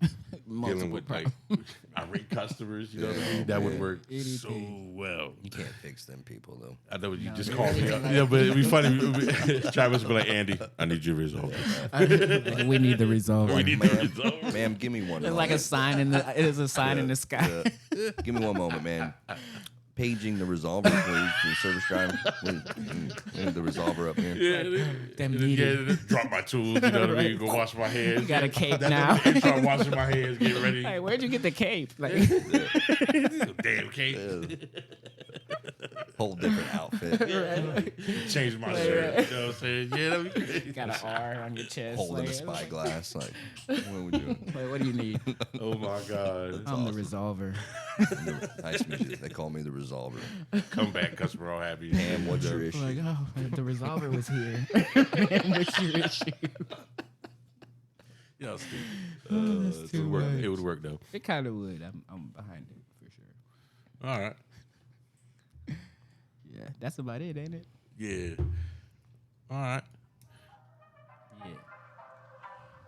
multiple Dealing with problems. like irate customers, you know what I Yeah. mean? That would Yeah. work so Anything. well. You can't fix them people though. I know you No, just they called me really up. like- Yeah, but it'd be funny. Travis would be like, "Andy, I need you to resolve this. Like, we need the resolver. We need Ma'am, to resolve." ma'am, give me one. It's like a moment. sign in the. It is a sign in the sky. Give me one moment, man. Paging the resolver, please. The service driver. We need the resolver up here. Yeah, Them yeah, needed. drop my tools. You know what I mean? Go wash my hands. You got a cape now. Start washing my hands. Get ready. Hey, where'd you get the cape? Like, Damn cake. Whole different outfit. Change my Right, shirt. right. You know what I'm saying? Yeah, that'd be crazy. got an R on your chest. Holding a like, spyglass. Like, what are we doing? Like, what do you need? Oh my God. I'm the resolver. Nice to meet you. They call me the resolver. Come back, customer all happy. Pam, what's your issue? Like, oh, the resolver was here. And what's your issue? Yeah, stupid. that's it too would work. much. It would work though. It kind of would. I'm behind it for sure. All right. Yeah, that's about it, ain't it? Yeah. All right. Yeah.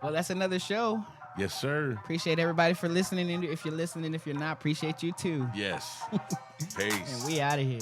Well, that's another show. Yes, sir. Appreciate everybody for listening. And if you're listening, if you're not, appreciate you too. Yes. Peace. And we out of here.